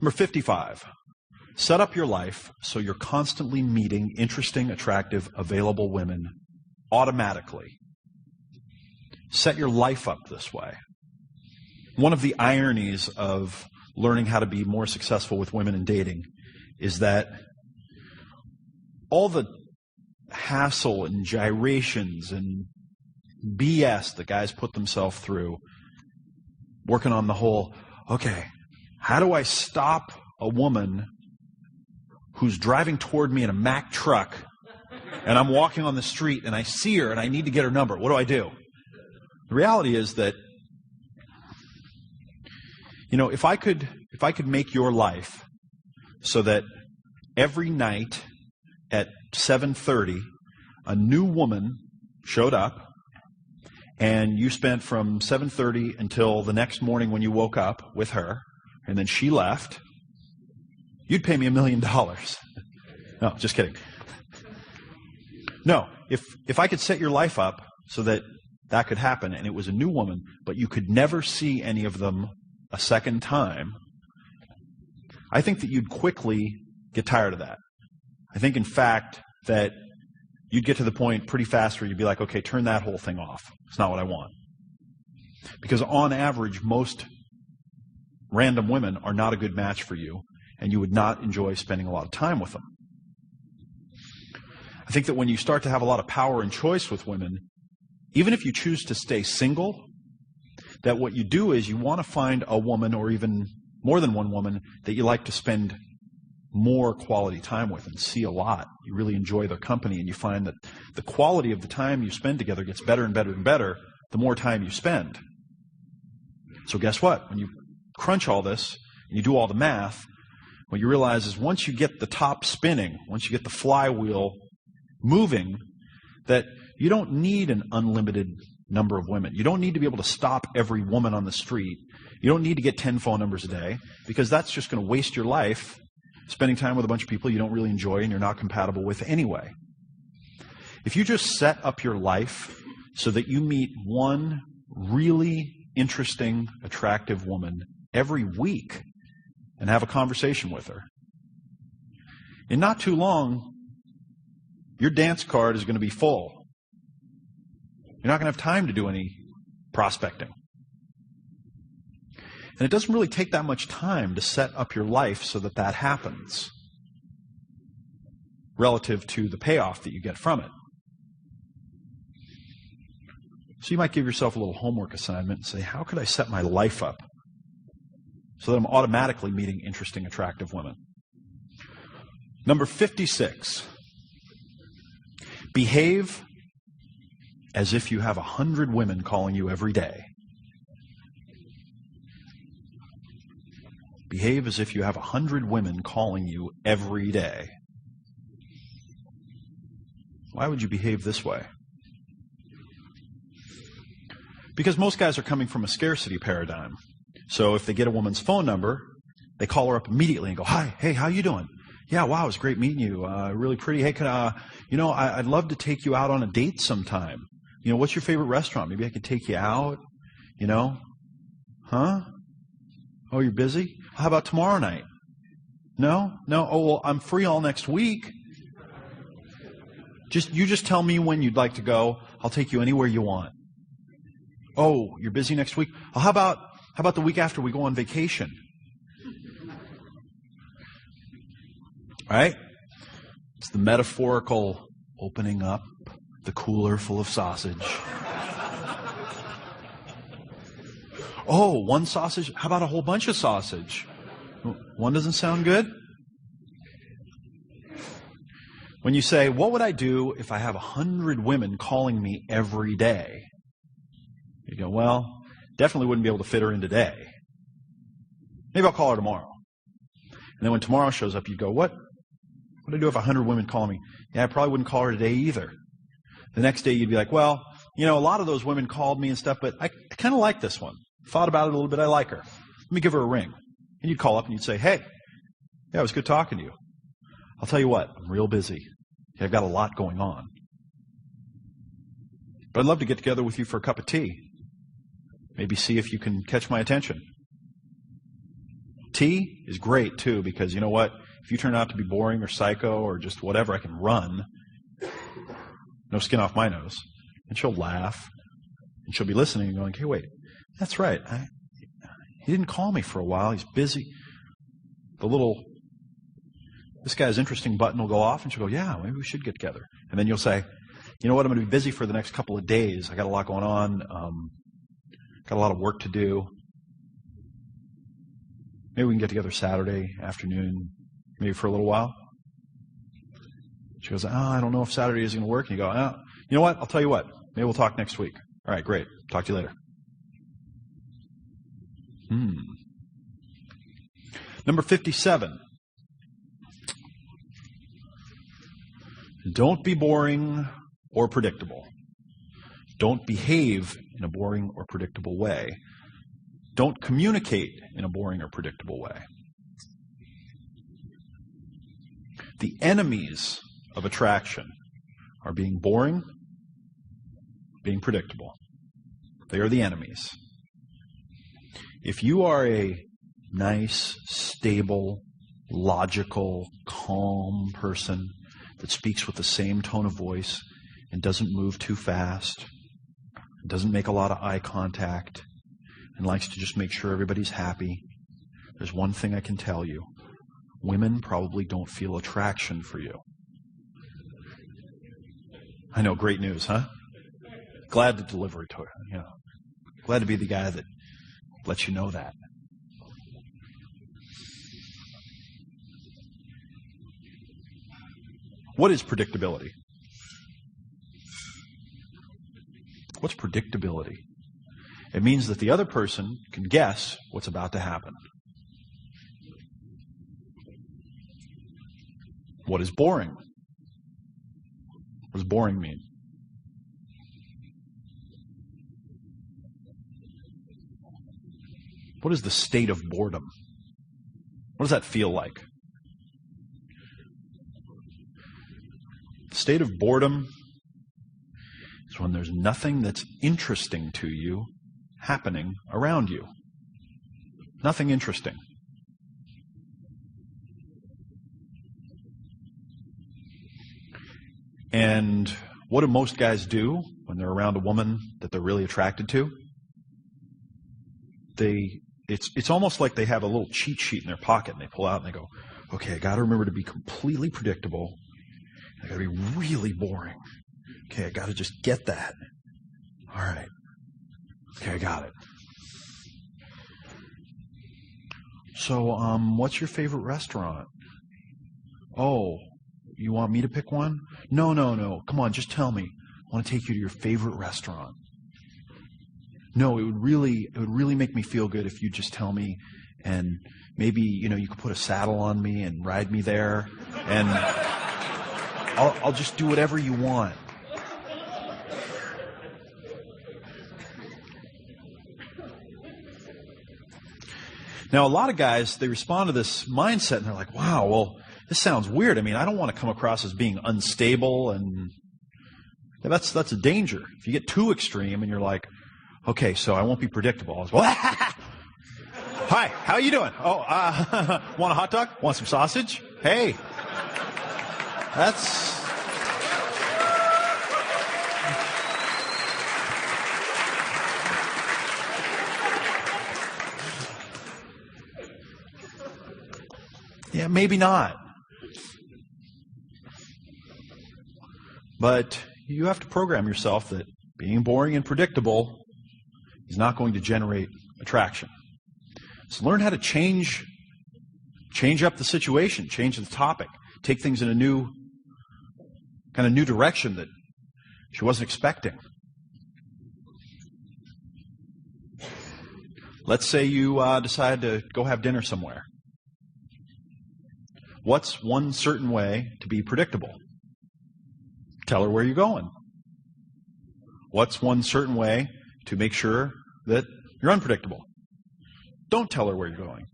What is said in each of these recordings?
Number 55, set up your life so you're constantly meeting interesting, attractive, available women automatically. Set your life up this way. One of the ironies of learning how to be more successful with women in dating is that all the hassle and gyrations and BS that guys put themselves through working on the whole, okay, how do I stop a woman who's driving toward me in a Mack truck and I'm walking on the street and I see her and I need to get her number? What do? The reality is that, if I could make your life so that every night at 7:30, a new woman showed up, and you spent from 7:30 until the next morning when you woke up with her, and then she left, you'd pay me $1 million. No, just kidding. No, if I could set your life up so that that could happen, and it was a new woman, but you could never see any of them a second time, I think that you'd quickly get tired of that. I think, in fact, that you'd get to the point pretty fast where you'd be like, okay, turn that whole thing off. It's not what I want. Because on average, most random women are not a good match for you, and you would not enjoy spending a lot of time with them. I think that when you start to have a lot of power and choice with women, even if you choose to stay single, that what you do is you want to find a woman, or even more than one woman, that you like to spend more quality time with and see a lot. You really enjoy their company, and you find that the quality of the time you spend together gets better and better and better the more time you spend. So guess what? When you crunch all this and you do all the math, what you realize is once you get the top spinning, once you get the flywheel moving, that you don't need an unlimited number of women. You don't need to be able to stop every woman on the street. You don't need to get 10 phone numbers a day, because that's just going to waste your life spending time with a bunch of people you don't really enjoy and you're not compatible with anyway. If you just set up your life so that you meet one really interesting, attractive woman every week and have a conversation with her, in not too long, your dance card is going to be full. You're not going to have time to do any prospecting. And it doesn't really take that much time to set up your life so that that happens, relative to the payoff that you get from it. So you might give yourself a little homework assignment and say, how could I set my life up so that I'm automatically meeting interesting, attractive women? Number 56, behave as if you have 100 women calling you every day. Behave as if you have 100 women calling you every day. Why would you behave this way? Because most guys are coming from a scarcity paradigm. So if they get a woman's phone number, they call her up immediately and go, hi, hey, how you doing? Yeah, wow, it was great meeting you. Really pretty. Hey, I'd love to take you out on a date sometime. What's your favorite restaurant? Maybe I could take you out. Huh? Oh, you're busy? How about tomorrow night? No? Oh, well, I'm free all next week. You just tell me when you'd like to go. I'll take you anywhere you want. Oh, you're busy next week? Well, how about the week after we go on vacation? All right? It's the metaphorical opening up the cooler full of sausage. Oh, one sausage? How about a whole bunch of sausage? One doesn't sound good? When you say, what would I do if I have 100 women calling me every day? You go, well, definitely wouldn't be able to fit her in today. Maybe I'll call her tomorrow. And then when tomorrow shows up, you go, what would I do if 100 women call me? Yeah, I probably wouldn't call her today either. The next day you'd be like, well, a lot of those women called me and stuff, but I kind of like this one. Thought about it a little bit. I like her. Let me give her a ring. And you'd call up and you'd say, hey, yeah, it was good talking to you. I'll tell you what, I'm real busy. I've got a lot going on. But I'd love to get together with you for a cup of tea. Maybe see if you can catch my attention. Tea is great, too, because you know what? If you turn out to be boring or psycho or just whatever, I can run. No skin off my nose. And she'll laugh. And she'll be listening and going, hey, wait, that's right. He didn't call me for a while. He's busy. This guy's interesting button will go off, and she'll go, yeah, maybe we should get together. And then you'll say, you know what, I'm going to be busy for the next couple of days. I got a lot going on. Got a lot of work to do. Maybe we can get together Saturday afternoon, maybe for a little while. She goes, I don't know if Saturday is going to work. And you go, you know what, I'll tell you what. Maybe we'll talk next week. All right, great. Talk to you later. Number 57. Don't be boring or predictable. Don't behave in a boring or predictable way. Don't communicate in a boring or predictable way. The enemies of attraction are being boring, being predictable. They are the enemies. If you are a nice, stable, logical, calm person that speaks with the same tone of voice and doesn't move too fast, doesn't make a lot of eye contact, and likes to just make sure everybody's happy, there's one thing I can tell you. Women probably don't feel attraction for you. I know, great news, huh? Glad to deliver it to you. Glad to be the guy that lets you know that. What is predictability? What's predictability? It means that the other person can guess what's about to happen. What is boring? What does boring mean? What is the state of boredom? What does that feel like? The state of boredom is when there's nothing that's interesting to you happening around you. Nothing interesting. And what do most guys do when they're around a woman that they're really attracted to? It's almost like they have a little cheat sheet in their pocket and they pull out and they go, okay, I got to remember to be completely predictable. I got to be really boring. Okay, I got to just get that. All right. Okay, I got it. So, what's your favorite restaurant? Oh, you want me to pick one? No. Come on, just tell me. I want to take you to your favorite restaurant. No, it would really make me feel good if you just tell me, and maybe, you could put a saddle on me and ride me there, and I'll just do whatever you want. Now, a lot of guys, they respond to this mindset and they're like, wow, well, this sounds weird. I mean, I don't want to come across as being unstable, and that's a danger. If you get too extreme and you're like, okay, so I won't be predictable. Well, hi, how you doing? Oh, want a hot dog? Want some sausage? Hey, that's... Yeah, maybe not. But you have to program yourself that being boring and predictable is not going to generate attraction. So learn how to change up the situation, change the topic, take things in a new direction that she wasn't expecting. Let's say you decide to go have dinner somewhere. What's one certain way to be predictable? Tell her where you're going. What's one certain way to make sure that you're unpredictable? Don't tell her where you're going.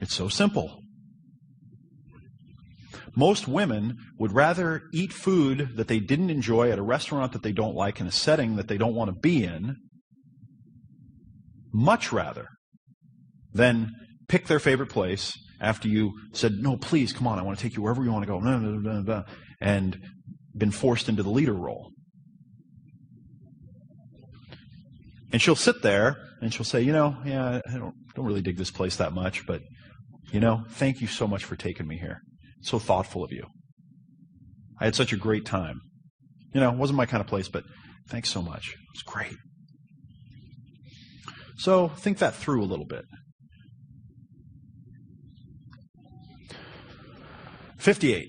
It's so simple. Most women would rather eat food that they didn't enjoy at a restaurant that they don't like in a setting that they don't want to be in, much rather Then pick their favorite place after you said, no, please, come on, I want to take you wherever you want to go, blah, blah, blah, blah, and been forced into the leader role. And she'll sit there and she'll say, yeah, I don't really dig this place that much, but, thank you so much for taking me here. It's so thoughtful of you. I had such a great time. It wasn't my kind of place, but thanks so much. It was great. So think that through a little bit. 58.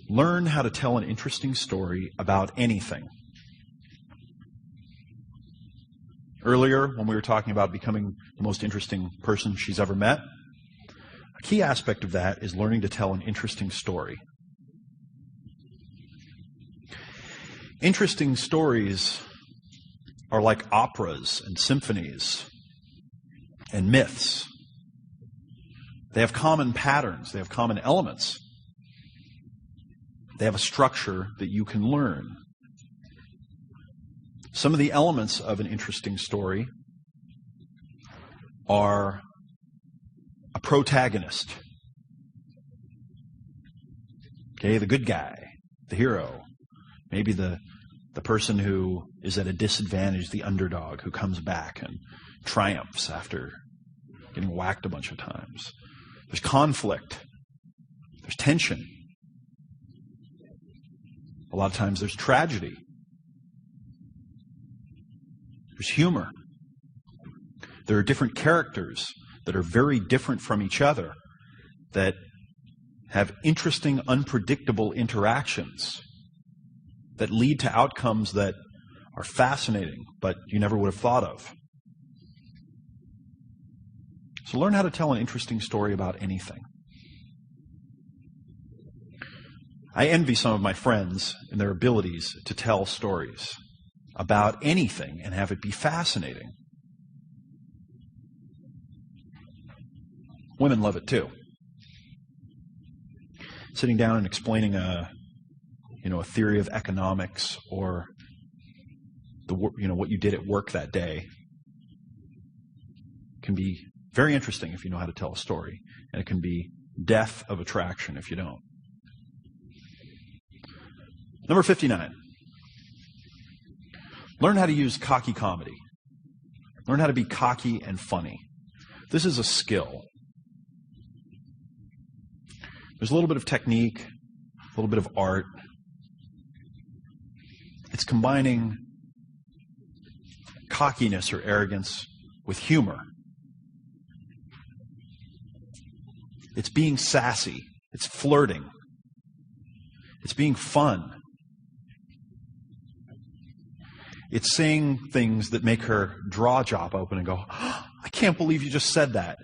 Learn how to tell an interesting story about anything. Earlier, when we were talking about becoming the most interesting person she's ever met, a key aspect of that is learning to tell an interesting story. Interesting stories are like operas and symphonies and myths. They have common patterns. They have common elements. They have a structure that you can learn. Some of the elements of an interesting story are a protagonist. Okay, the good guy, the hero. Maybe the person who is at a disadvantage, the underdog who comes back and triumphs after getting whacked a bunch of times. There's conflict. There's tension. A lot of times there's tragedy. There's humor. There are different characters that are very different from each other that have interesting, unpredictable interactions that lead to outcomes that are fascinating, but you never would have thought of. So learn how to tell an interesting story about anything. I envy some of my friends in their abilities to tell stories about anything and have it be fascinating. Women love it too. Sitting down and explaining a theory of economics or what you did at work that day can be very interesting if you know how to tell a story, and it can be death of attraction if you don't. Number 59. Learn how to use cocky comedy. Learn how to be cocky and funny. This is a skill. There's a little bit of technique, a little bit of art. It's combining cockiness or arrogance with humor. It's being sassy. It's flirting. It's being fun. It's saying things that make her jaw open and go, oh, I can't believe you just said that,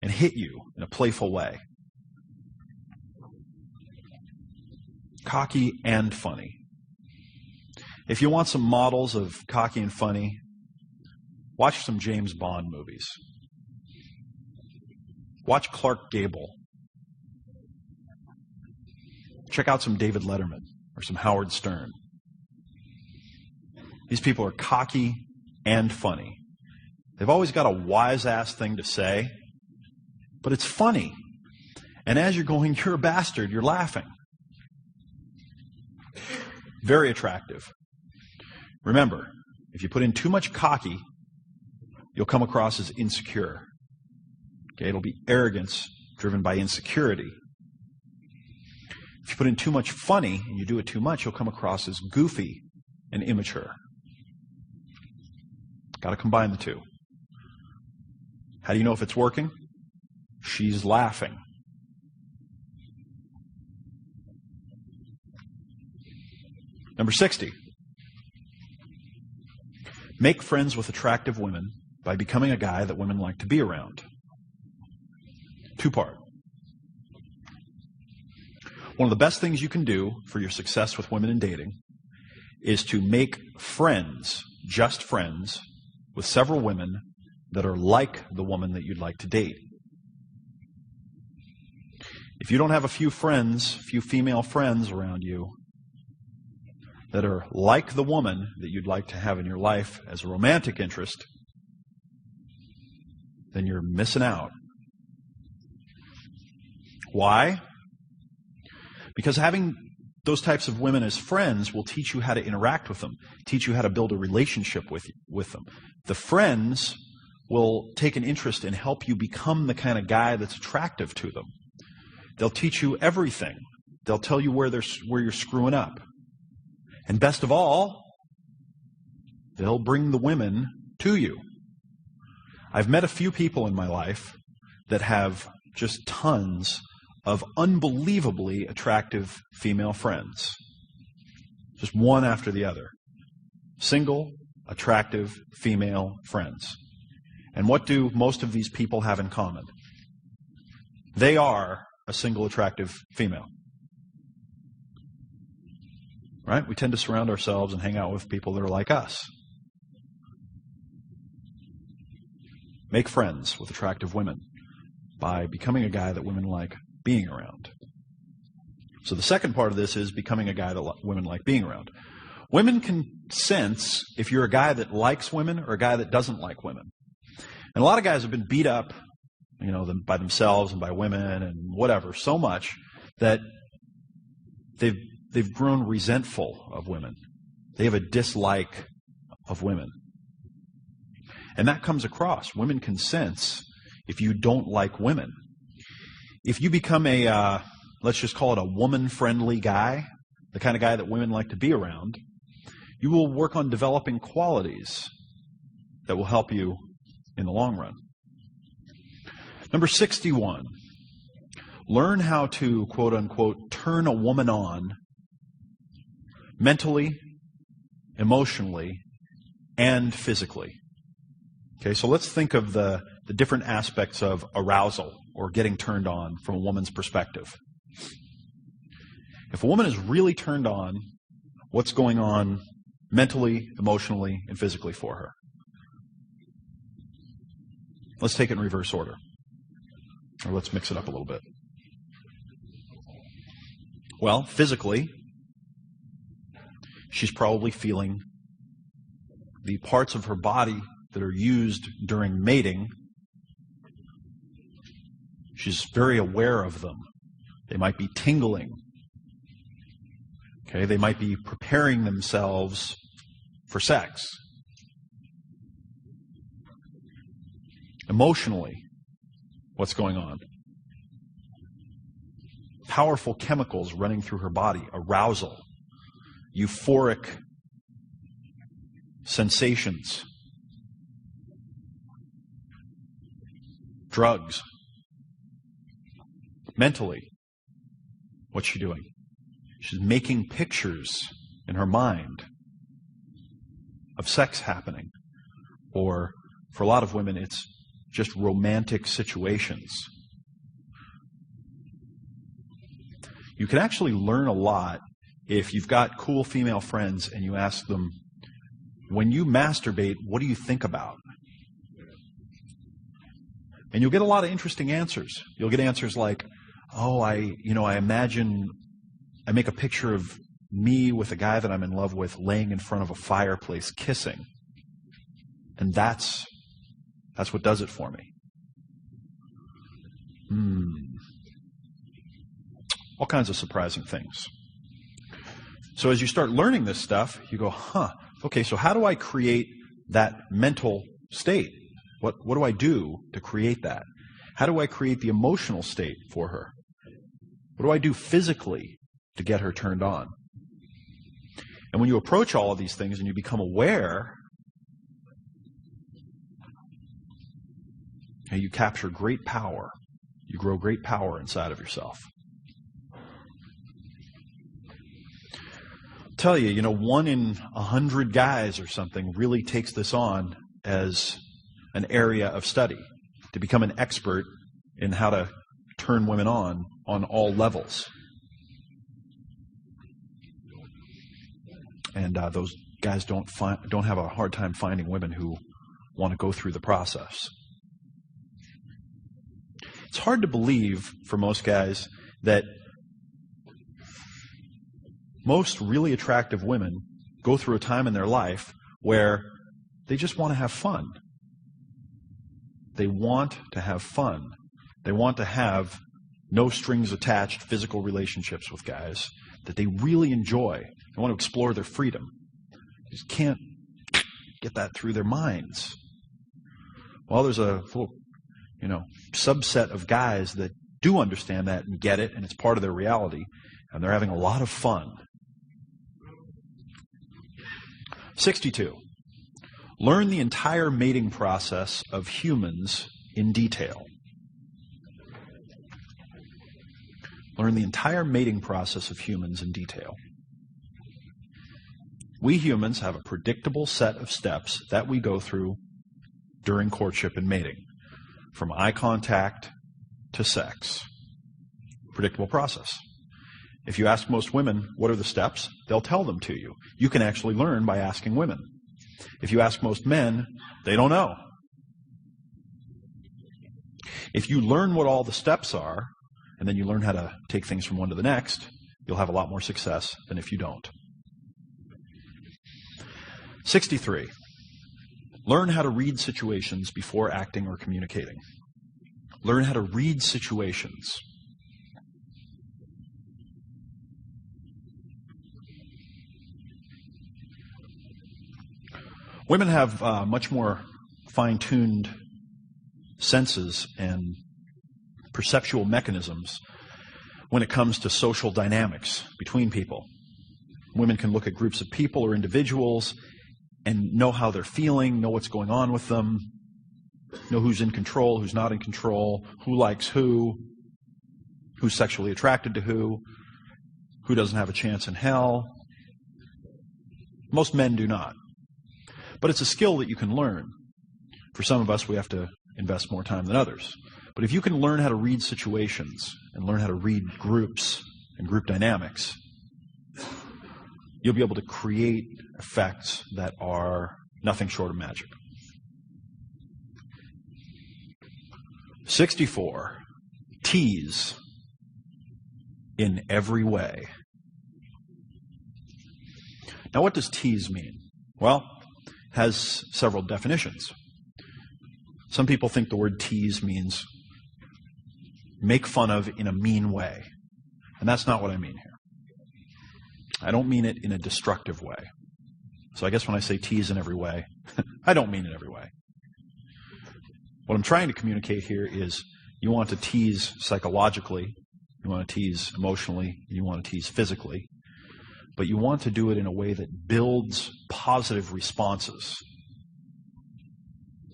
and hit you in a playful way. Cocky and funny. If you want some models of cocky and funny, watch some James Bond movies. Watch Clark Gable. Check out some David Letterman or some Howard Stern. These people are cocky and funny. They've always got a wise-ass thing to say, but it's funny. And as you're going, you're a bastard, you're laughing. Very attractive. Remember, if you put in too much cocky, you'll come across as insecure. Okay, it'll be arrogance driven by insecurity. If you put in too much funny and you do it too much, you'll come across as goofy and immature. Got to combine the two. How do you know if it's working? She's laughing. Number 60. Make friends with attractive women by becoming a guy that women like to be around. Two-part. One of the best things you can do for your success with women in dating is to make friends, just friends, with several women that are like the woman that you'd like to date. If you don't have a few female friends around you that are like the woman that you'd like to have in your life as a romantic interest, then you're missing out. Why? Because having those types of women as friends will teach you how to interact with them, teach you how to build a relationship with them. The friends will take an interest and help you become the kind of guy that's attractive to them. They'll teach you everything. They'll tell you where you're screwing up. And best of all, they'll bring the women to you. I've met a few people in my life that have just tons of unbelievably attractive female friends. Just one after the other. Single, attractive female friends. And what do most of these people have in common? They are a single attractive female. Right? We tend to surround ourselves and hang out with people that are like us. Make friends with attractive women by becoming a guy that women like being around. So the second part of this is becoming a guy that women like being around. Women can sense if you're a guy that likes women or a guy that doesn't like women. And a lot of guys have been beat up, by themselves and by women and whatever, so much that they've grown resentful of women. They have a dislike of women. And that comes across. Women can sense if you don't like women. If you become let's just call it a woman-friendly guy, the kind of guy that women like to be around, you will work on developing qualities that will help you in the long run. Number 61, learn how to, quote unquote, turn a woman on mentally, emotionally, and physically. Okay, so let's think of the different aspects of arousal or getting turned on from a woman's perspective. If a woman is really turned on, what's going on mentally, emotionally, and physically for her? Let's take it in reverse order. Or let's mix it up a little bit. Well, physically, she's probably feeling the parts of her body that are used during mating. She's very aware of them. They might be tingling. Okay, they might be preparing themselves for sex. Emotionally, what's going on? Powerful chemicals running through her body, arousal, euphoric sensations, drugs. Mentally, what's she doing? She's making pictures in her mind of sex happening. Or, for a lot of women, it's just romantic situations. You can actually learn a lot if you've got cool female friends and you ask them, when you masturbate, what do you think about? And you'll get a lot of interesting answers. You'll get answers like, oh, I make a picture of me with a guy that I'm in love with laying in front of a fireplace kissing. And that's what does it for me. All kinds of surprising things. So as you start learning this stuff, you go, okay, so how do I create that mental state? What do I do to create that? How do I create the emotional state for her? What do I do physically to get her turned on? And when you approach all of these things and you become aware, you capture great power. You grow great power inside of yourself. I'll tell you, 1 in 100 guys or something really takes this on as an area of study, to become an expert in how to turn women on all levels. And those guys don't have a hard time finding women who want to go through the process. It's hard to believe for most guys that most really attractive women go through a time in their life where they just want to have fun. They want to have fun. They want to have no strings attached physical relationships with guys that they really enjoy. They want to explore their freedom. They just can't get that through their minds. Well, there's a little, subset of guys that do understand that and get it, and it's part of their reality, and they're having a lot of fun. 62. Learn the entire mating process of humans in detail. Learn the entire mating process of humans in detail. We humans have a predictable set of steps that we go through during courtship and mating, from eye contact to sex. Predictable process. If you ask most women, what are the steps? They'll tell them to you. You can actually learn by asking women. If you ask most men, they don't know. If you learn what all the steps are, and then you learn how to take things from one to the next, you'll have a lot more success than if you don't. 63. Learn how to read situations before acting or communicating. Learn how to read situations. Women have much more fine-tuned senses and perceptual mechanisms when it comes to social dynamics between people. Women can look at groups of people or individuals and know how they're feeling, know what's going on with them, know who's in control, who's not in control, who likes who's sexually attracted to who doesn't have a chance in hell. Most men do not. But it's a skill that you can learn. For some of us, we have to invest more time than others. But if you can learn how to read situations and learn how to read groups and group dynamics, you'll be able to create effects that are nothing short of magic. 64. Tease in every way. Now, what does tease mean? Well, it has several definitions. Some people think the word tease means make fun of in a mean way. And that's not what I mean here. I don't mean it in a destructive way. So I guess when I say tease in every way, I don't mean it every way. What I'm trying to communicate here is you want to tease psychologically, you want to tease emotionally, and you want to tease physically. But you want to do it in a way that builds positive responses.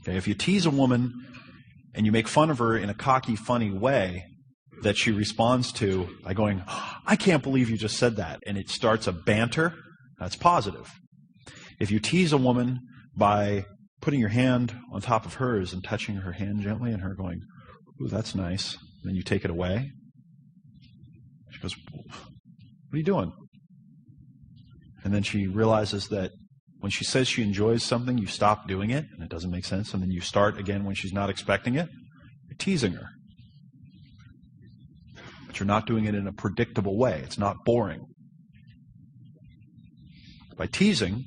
Okay, if you tease a woman and you make fun of her in a cocky, funny way that she responds to by going, I can't believe you just said that, and it starts a banter, that's positive. If you tease a woman by putting your hand on top of hers and touching her hand gently and her going, ooh, that's nice, then you take it away. She goes, what are you doing? And then she realizes that when she says she enjoys something, you stop doing it, and it doesn't make sense, and then you start again when she's not expecting it. You're teasing her. But you're not doing it in a predictable way. It's not boring. By teasing,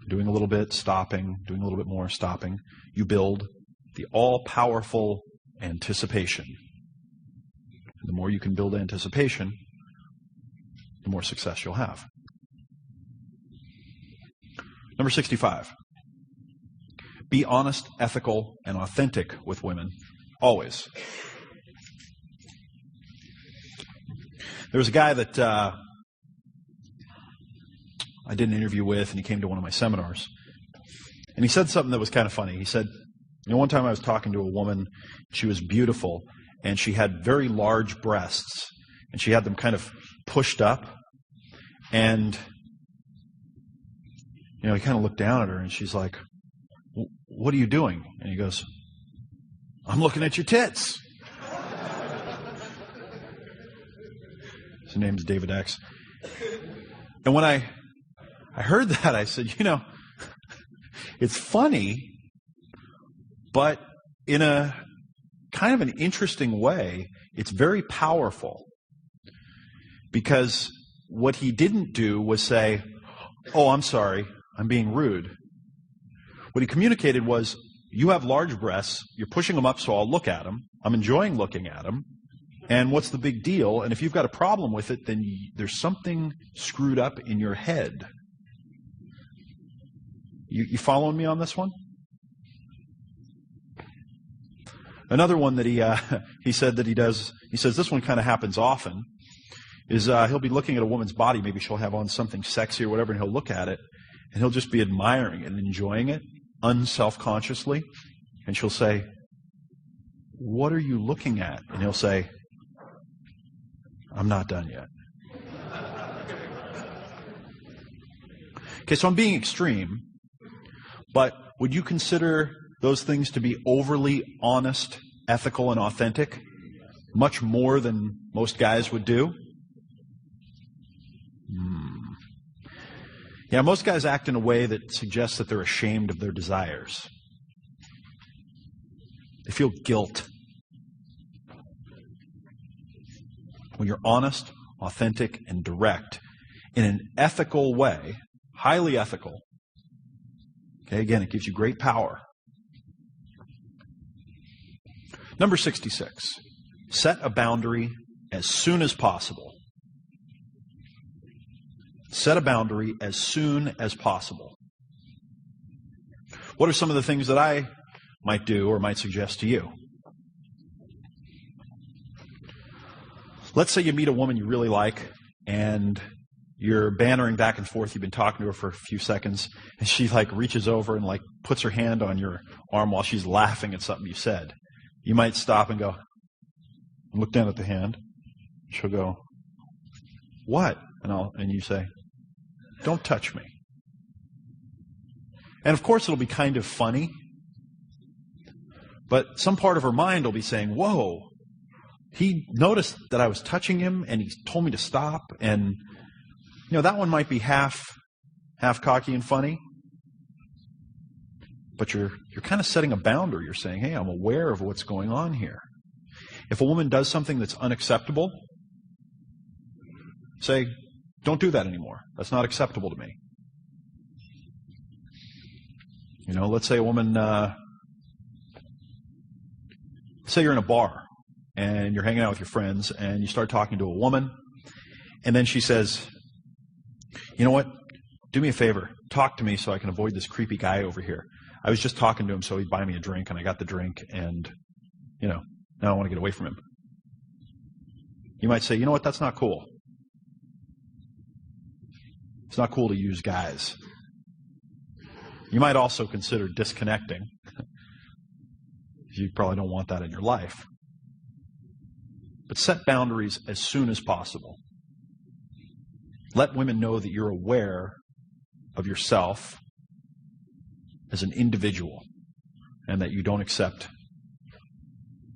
doing a little bit, stopping, doing a little bit more, stopping, you build the all-powerful anticipation. And the more you can build anticipation, the more success you'll have. Number 65. Be honest, ethical, and authentic with women, always. There was a guy that I did an interview with, and he came to one of my seminars. And he said something that was kind of funny. He said, one time I was talking to a woman, she was beautiful, and she had very large breasts, and she had them kind of pushed up, and he kind of looked down at her, and she's like, what are you doing? And he goes, I'm looking at your tits. His name's David X. And when I heard that, I said, it's funny, but in a kind of an interesting way, it's very powerful. Because what he didn't do was say, oh, I'm sorry, I'm being rude. What he communicated was, you have large breasts, you're pushing them up so I'll look at them, I'm enjoying looking at them, and what's the big deal? And if you've got a problem with it, then there's something screwed up in your head. You following me on this one? Another one that he said that he does, he says this one kind of happens often, is he'll be looking at a woman's body, maybe she'll have on something sexy or whatever, and he'll look at it, and he'll just be admiring it and enjoying it, unselfconsciously, and she'll say, "What are you looking at?" And he'll say, "I'm not done yet." Okay, so I'm being extreme, but would you consider those things to be overly honest, ethical, and authentic? Much more than most guys would do? Yeah, most guys act in a way that suggests that they're ashamed of their desires. They feel guilt. When you're honest, authentic, and direct in an ethical way, highly ethical, okay, again, it gives you great power. Number 66, set a boundary as soon as possible. Set a boundary as soon as possible. What are some of the things that I might do or might suggest to you? Let's say you meet a woman you really like, and you're bantering back and forth. You've been talking to her for a few seconds, and she reaches over and puts her hand on your arm while she's laughing at something you said. You might stop and go, and look down at the hand. She'll go, "What?" And you say, "Don't touch me." And of course it'll be kind of funny, but some part of her mind will be saying, "Whoa, he noticed that I was touching him and he told me to stop." And that one might be half cocky and funny, but you're kind of setting a boundary. You're saying, "Hey, I'm aware of what's going on here." If a woman does something that's unacceptable, say, "Don't do that anymore. That's not acceptable to me." Let's say a woman, say you're in a bar and you're hanging out with your friends and you start talking to a woman, and then she says, "You know what? Do me a favor. Talk to me so I can avoid this creepy guy over here. I was just talking to him so he'd buy me a drink, and I got the drink, and, now I want to get away from him." You might say, "You know what? That's not cool. It's not cool to use guys." You might also consider disconnecting. You probably don't want that in your life. But set boundaries as soon as possible. Let women know that you're aware of yourself as an individual and that you don't accept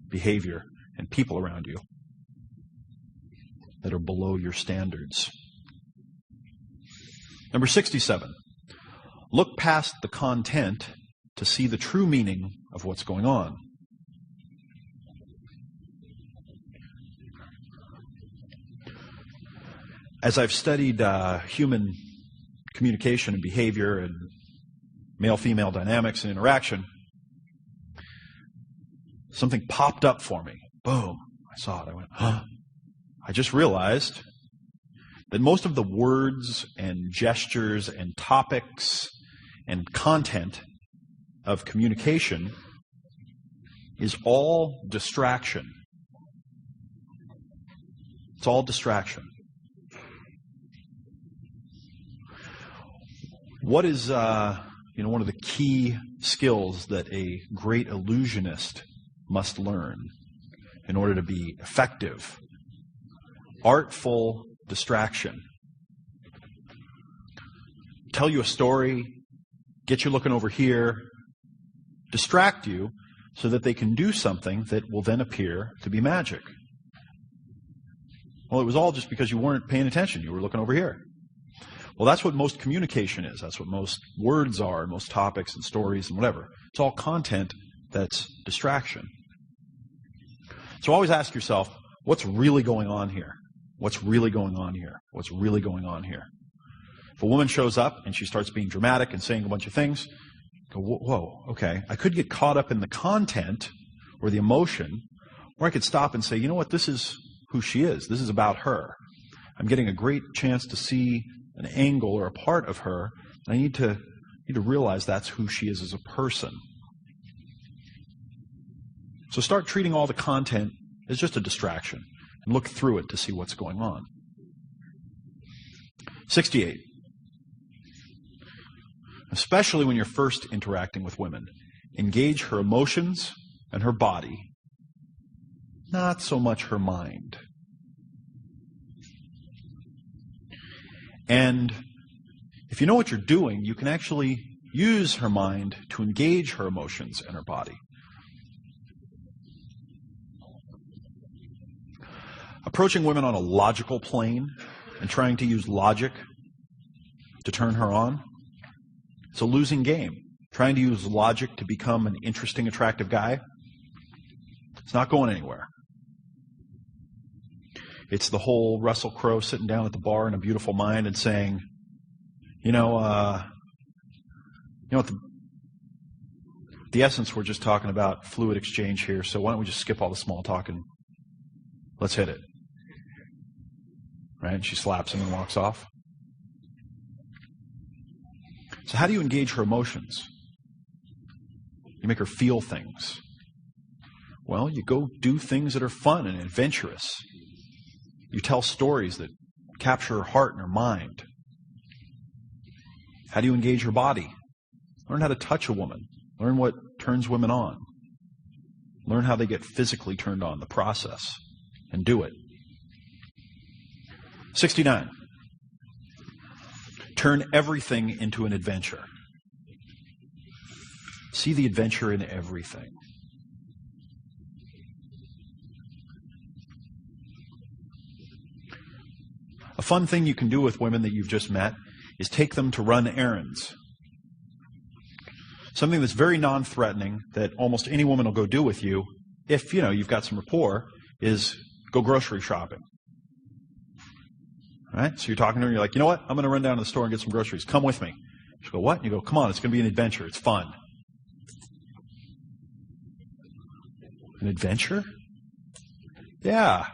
behavior and people around you that are below your standards. Number 67, look past the content to see the true meaning of what's going on. As I've studied human communication and behavior and male-female dynamics and interaction, something popped up for me. Boom. I saw it. I went, huh. I just realized that most of the words and gestures and topics and content of communication is all distraction. It's all distraction. What is one of the key skills that a great illusionist must learn in order to be effective? Artful distraction. Tell you a story, get you looking over here, distract you so that they can do something that will then appear to be magic. Well, it was all just because you weren't paying attention. You were looking over here. Well, that's what most communication is. That's what most words are, and most topics and stories and whatever. It's all content that's distraction. So always ask yourself, what's really going on here? What's really going on here? What's really going on here? If a woman shows up and she starts being dramatic and saying a bunch of things, Go, whoa, okay. I could get caught up in the content or the emotion, or I could stop and say, you know what, this is who she is. This is about her. I'm getting a great chance to see an angle or a part of her, and I need to realize that's who she is as a person. So start treating all the content as just a distraction and look through it to see what's going on. 68. Especially when you're first interacting with women, engage her emotions and her body, not so much her mind. And if you know what you're doing, you can actually use her mind to engage her emotions and her body. Approaching women on a logical plane and trying to use logic to turn her on, it's a losing game. Trying to use logic to become an interesting, attractive guy, it's not going anywhere. It's the whole Russell Crowe sitting down at the bar in A Beautiful Mind and saying, the essence, we're just talking about fluid exchange here, so why don't we just skip all the small talk and let's hit it. Right? And she slaps him and walks off. So how do you engage her emotions? You make her feel things. Well, you go do things that are fun and adventurous. You tell stories that capture her heart and her mind. How do you engage her body? Learn how to touch a woman. Learn what turns women on. Learn how they get physically turned on, the process, and do it. 69. Turn everything into an adventure. See the adventure in everything. A fun thing you can do with women that you've just met is take them to run errands. Something that's very non-threatening that almost any woman will go do with you, if you've got some rapport, is go grocery shopping. All right? So you're talking to her, and you're like, you know what? I'm going to run down to the store and get some groceries. Come with me. She'll go, what? And you go, come on, it's going to be an adventure. It's fun. An adventure? Yeah.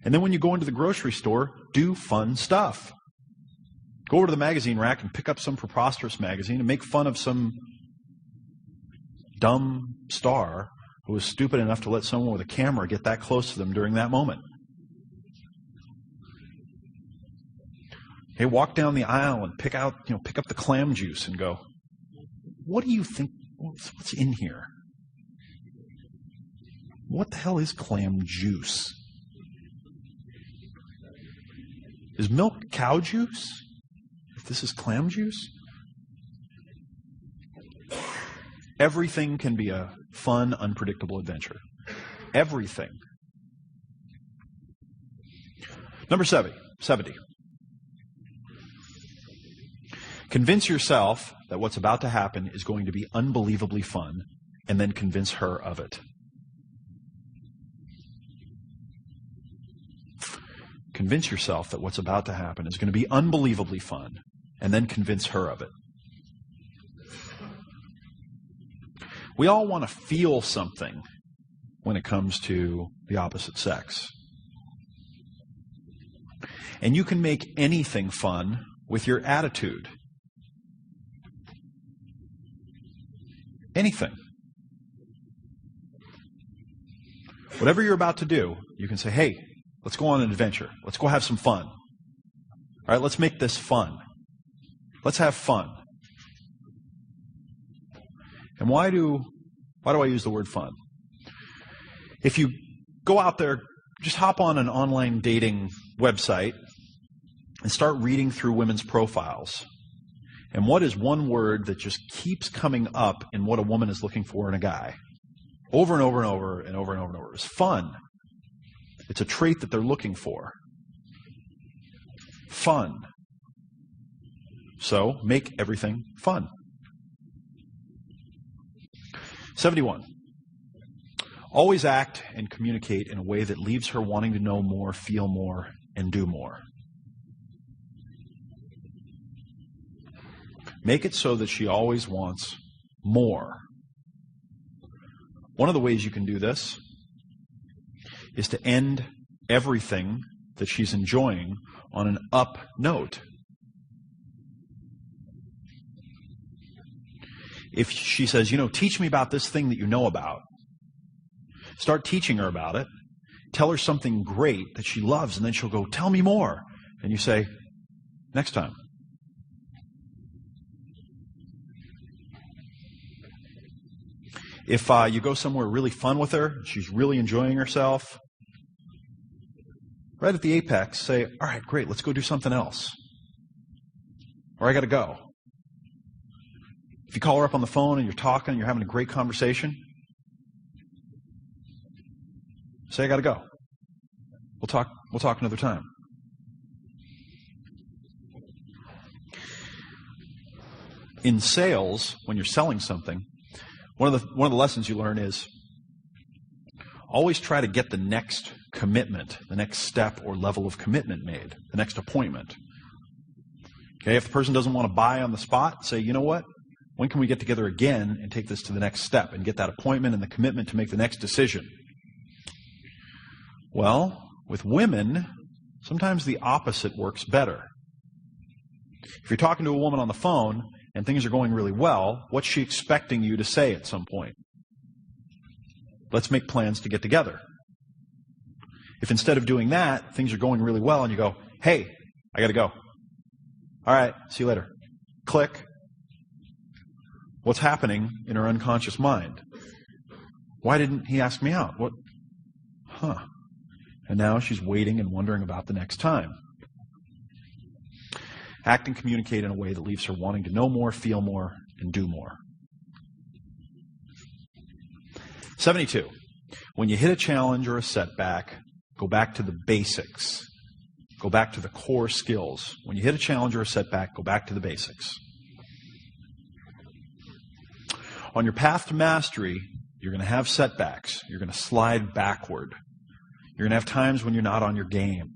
And then when you go into the grocery store, do fun stuff. Go over to the magazine rack and pick up some preposterous magazine and make fun of some dumb star who was stupid enough to let someone with a camera get that close to them during that moment. Hey, walk down the aisle and pick up the clam juice and go, what do you think, what's in here? What the hell is clam juice? Is milk cow juice? If this is clam juice? Everything can be a fun, unpredictable adventure. Everything. Number 70. Convince yourself that what's about to happen is going to be unbelievably fun, and then convince her of it. Convince yourself that what's about to happen is going to be unbelievably fun, and then convince her of it. We all want to feel something when it comes to the opposite sex. And you can make anything fun with your attitude. Anything. Whatever you're about to do, you can say, hey, let's go on an adventure. Let's go have some fun. All right, let's make this fun. Let's have fun. And why do I use the word fun? If you go out there, just hop on an online dating website and start reading through women's profiles. And what is one word that just keeps coming up in what a woman is looking for in a guy? Over and over and over and over and over and over. It's fun. It's a trait that they're looking for. Fun. So, make everything fun. 71. Always act and communicate in a way that leaves her wanting to know more, feel more, and do more. Make it so that she always wants more. One of the ways you can do this is to end everything that she's enjoying on an up note. If she says, teach me about this thing that you know about, start teaching her about it. Tell her something great that she loves, and then she'll go, tell me more. And you say, next time. If you go somewhere really fun with her, she's really enjoying herself, right at the apex, say, all right, great, let's go do something else. Or I got to go. If you call her up on the phone and you're talking and you're having a great conversation, say, I got to go. We'll talk another time. In sales, when you're selling something, one of the lessons you learn is always try to get the next commitment, the next step or level of commitment made, the next appointment. Okay, if the person doesn't want to buy on the spot, say, you know what? When can we get together again and take this to the next step and get that appointment and the commitment to make the next decision? Well, with women, sometimes the opposite works better. If you're talking to a woman on the phone and things are going really well, what's she expecting you to say at some point? Let's make plans to get together. If instead of doing that, things are going really well and you go, hey, I got to go. All right, see you later. Click. What's happening in her unconscious mind? Why didn't he ask me out? What? And now she's waiting and wondering about the next time. Act and communicate in a way that leaves her wanting to know more, feel more, and do more. 72. When you hit a challenge or a setback, go back to the basics. Go back to the core skills. When you hit a challenge or a setback, go back to the basics. On your path to mastery, you're going to have setbacks. You're going to slide backward. You're going to have times when you're not on your game.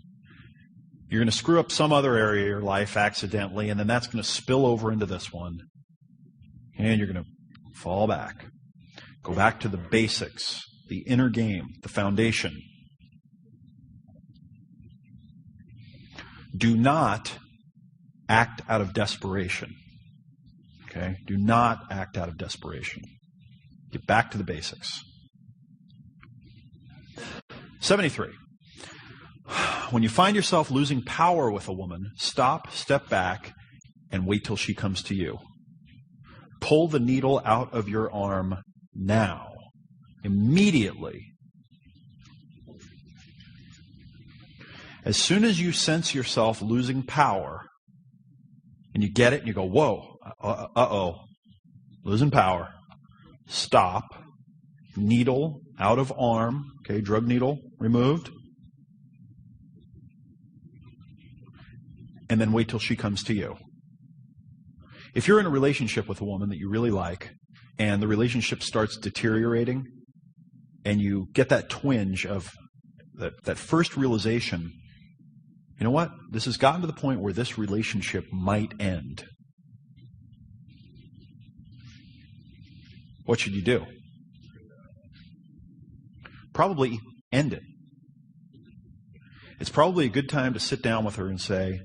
You're going to screw up some other area of your life accidentally, and then that's going to spill over into this one. And you're going to fall back. Go back to the basics, the inner game, the foundation. Do not act out of desperation. Okay? Do not act out of desperation. Get back to the basics. 73. When you find yourself losing power with a woman, stop, step back, and wait till she comes to you. Pull the needle out of your arm now. Immediately. As soon as you sense yourself losing power, and you get it, and you go, whoa, uh-oh, losing power. Stop. Needle out of arm. Okay, drug needle removed. And then wait till she comes to you. If you're in a relationship with a woman that you really like, and the relationship starts deteriorating, and you get that twinge of that first realization, you know what? This has gotten to the point where this relationship might end. What should you do? Probably end it. It's probably a good time to sit down with her and say,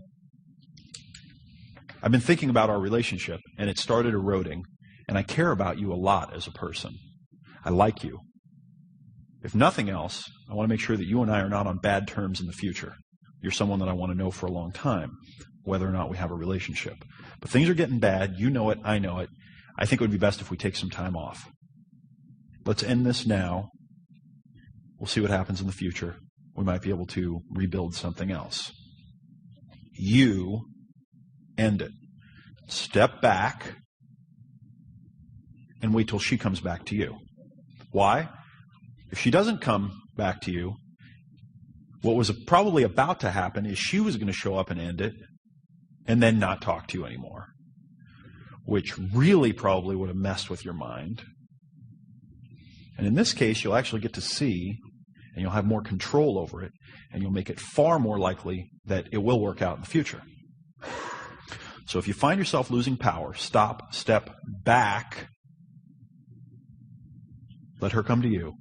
I've been thinking about our relationship, and it started eroding, and I care about you a lot as a person. I like you. If nothing else, I want to make sure that you and I are not on bad terms in the future. You're someone that I want to know for a long time, whether or not we have a relationship. But things are getting bad. You know it. I know it. I think it would be best if we take some time off. Let's end this now. We'll see what happens in the future. We might be able to rebuild something else. You end it. Step back and wait till she comes back to you. Why? If she doesn't come back to you, what was probably about to happen is she was going to show up and end it and then not talk to you anymore, which really probably would have messed with your mind. And in this case, you'll actually get to see, and you'll have more control over it, and you'll make it far more likely that it will work out in the future. So if you find yourself losing power, stop, step back, let her come to you.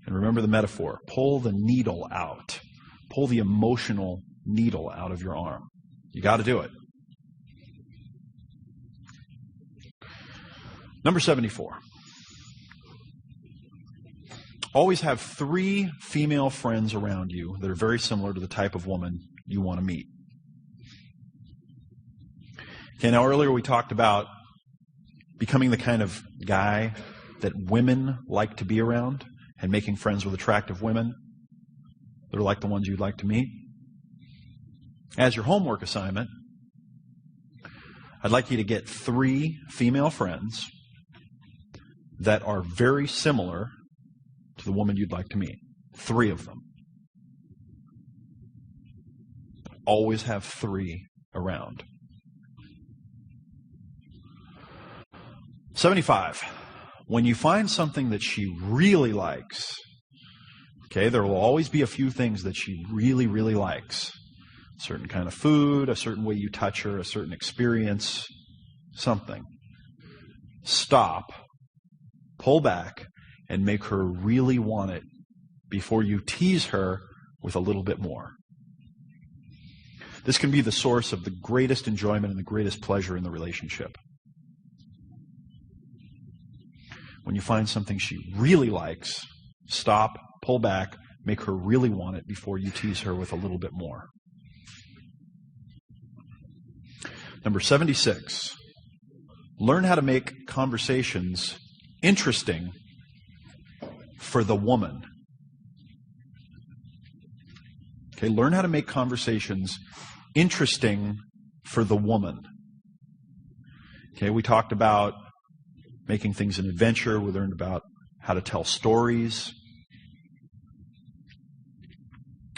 And remember the metaphor. Pull the needle out. Pull the emotional needle out of your arm. You got to do it. Number 74. Always have 3 female friends around you that are very similar to the type of woman you want to meet. Okay, now earlier we talked about becoming the kind of guy that women like to be around and making friends with attractive women that are like the ones you'd like to meet. As your homework assignment, I'd like you to get 3 female friends that are very similar to the woman you'd like to meet. 3 of them. Always have 3 around. 75. When you find something that she really likes, okay, there will always be a few things that she really, really likes. A certain kind of food, a certain way you touch her, a certain experience, something. Stop, pull back, and make her really want it before you tease her with a little bit more. This can be the source of the greatest enjoyment and the greatest pleasure in the relationship. When you find something she really likes, stop, pull back, make her really want it before you tease her with a little bit more. Number 76. Learn how to make conversations interesting for the woman. Okay, learn how to make conversations interesting for the woman. Okay, we talked about making things an adventure. We learned about how to tell stories.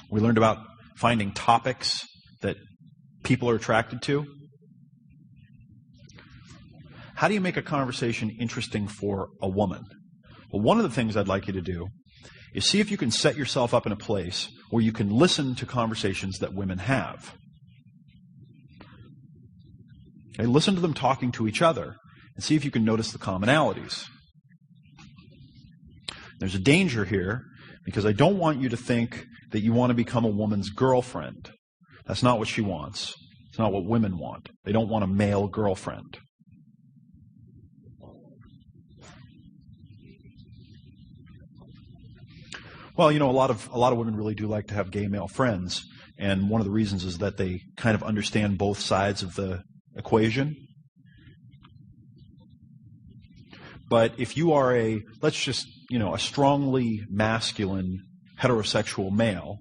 We learned about finding topics that people are attracted to. How do you make a conversation interesting for a woman? Well, one of the things I'd like you to do is see if you can set yourself up in a place where you can listen to conversations that women have. Okay, listen to them talking to each other and see if you can notice the commonalities. There's a danger here because I don't want you to think that you want to become a woman's girlfriend. That's not what she wants. It's not what women want. They don't want a male girlfriend. Well, you know, a lot of women really do like to have gay male friends, and one of the reasons is that they kind of understand both sides of the equation. But if you are a strongly masculine heterosexual male,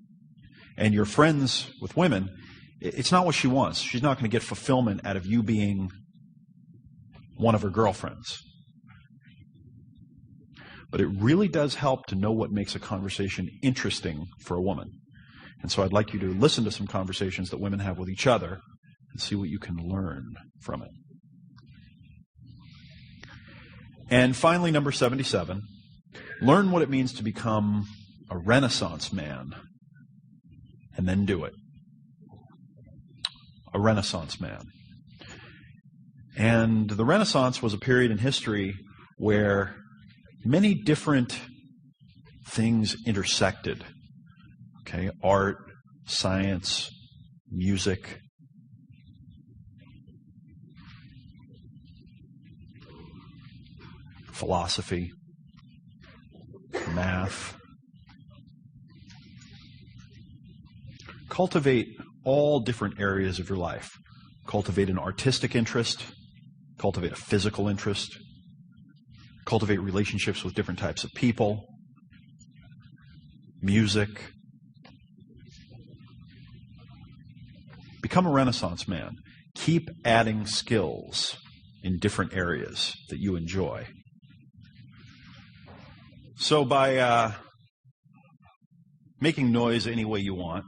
and you're friends with women, it's not what she wants. She's not going to get fulfillment out of you being one of her girlfriends. But it really does help to know what makes a conversation interesting for a woman. And so I'd like you to listen to some conversations that women have with each other and see what you can learn from it. And finally, number 77, learn what it means to become a Renaissance man, and then do it. A Renaissance man. And the Renaissance was a period in history where many different things intersected. Okay, art, science, music. Philosophy, math. Cultivate all different areas of your life. Cultivate an artistic interest. Cultivate a physical interest. Cultivate relationships with different types of people. Music. Become a Renaissance man. Keep adding skills in different areas that you enjoy. So by making noise any way you want,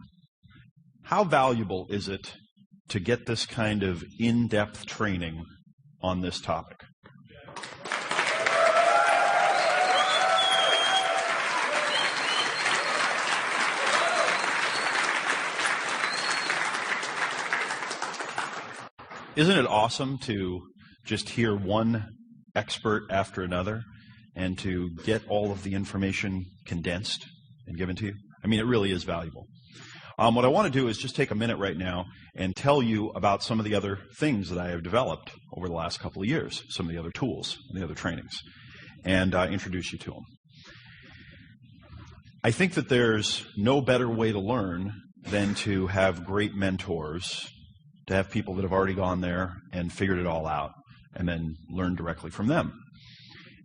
how valuable is it to get this kind of in-depth training on this topic? Isn't it awesome to just hear one expert after another and to get all of the information condensed and given to you? I mean, it really is valuable. What I want to do is just take a minute right now and tell you about some of the other things that I have developed over the last couple of years, some of the other tools and the other trainings, and introduce you to them. I think that there's no better way to learn than to have great mentors, to have people that have already gone there and figured it all out, and then learn directly from them.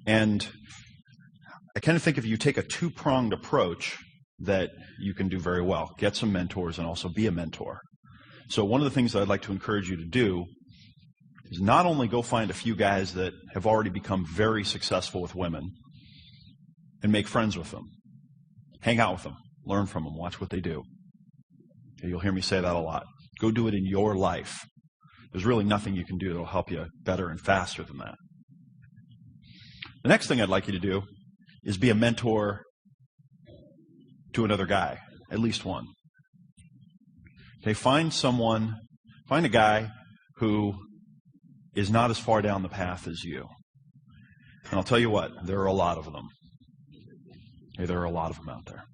And I kind of think if you take a two-pronged approach, that you can do very well. Get some mentors and also be a mentor. So one of the things that I'd like to encourage you to do is not only go find a few guys that have already become very successful with women and make friends with them. Hang out with them. Learn from them. Watch what they do. Okay, you'll hear me say that a lot. Go do it in your life. There's really nothing you can do that will help you better and faster than that. The next thing I'd like you to do is be a mentor to another guy, at least one. Okay, find a guy who is not as far down the path as you. And I'll tell you what, there are a lot of them. Okay, there are a lot of them out there.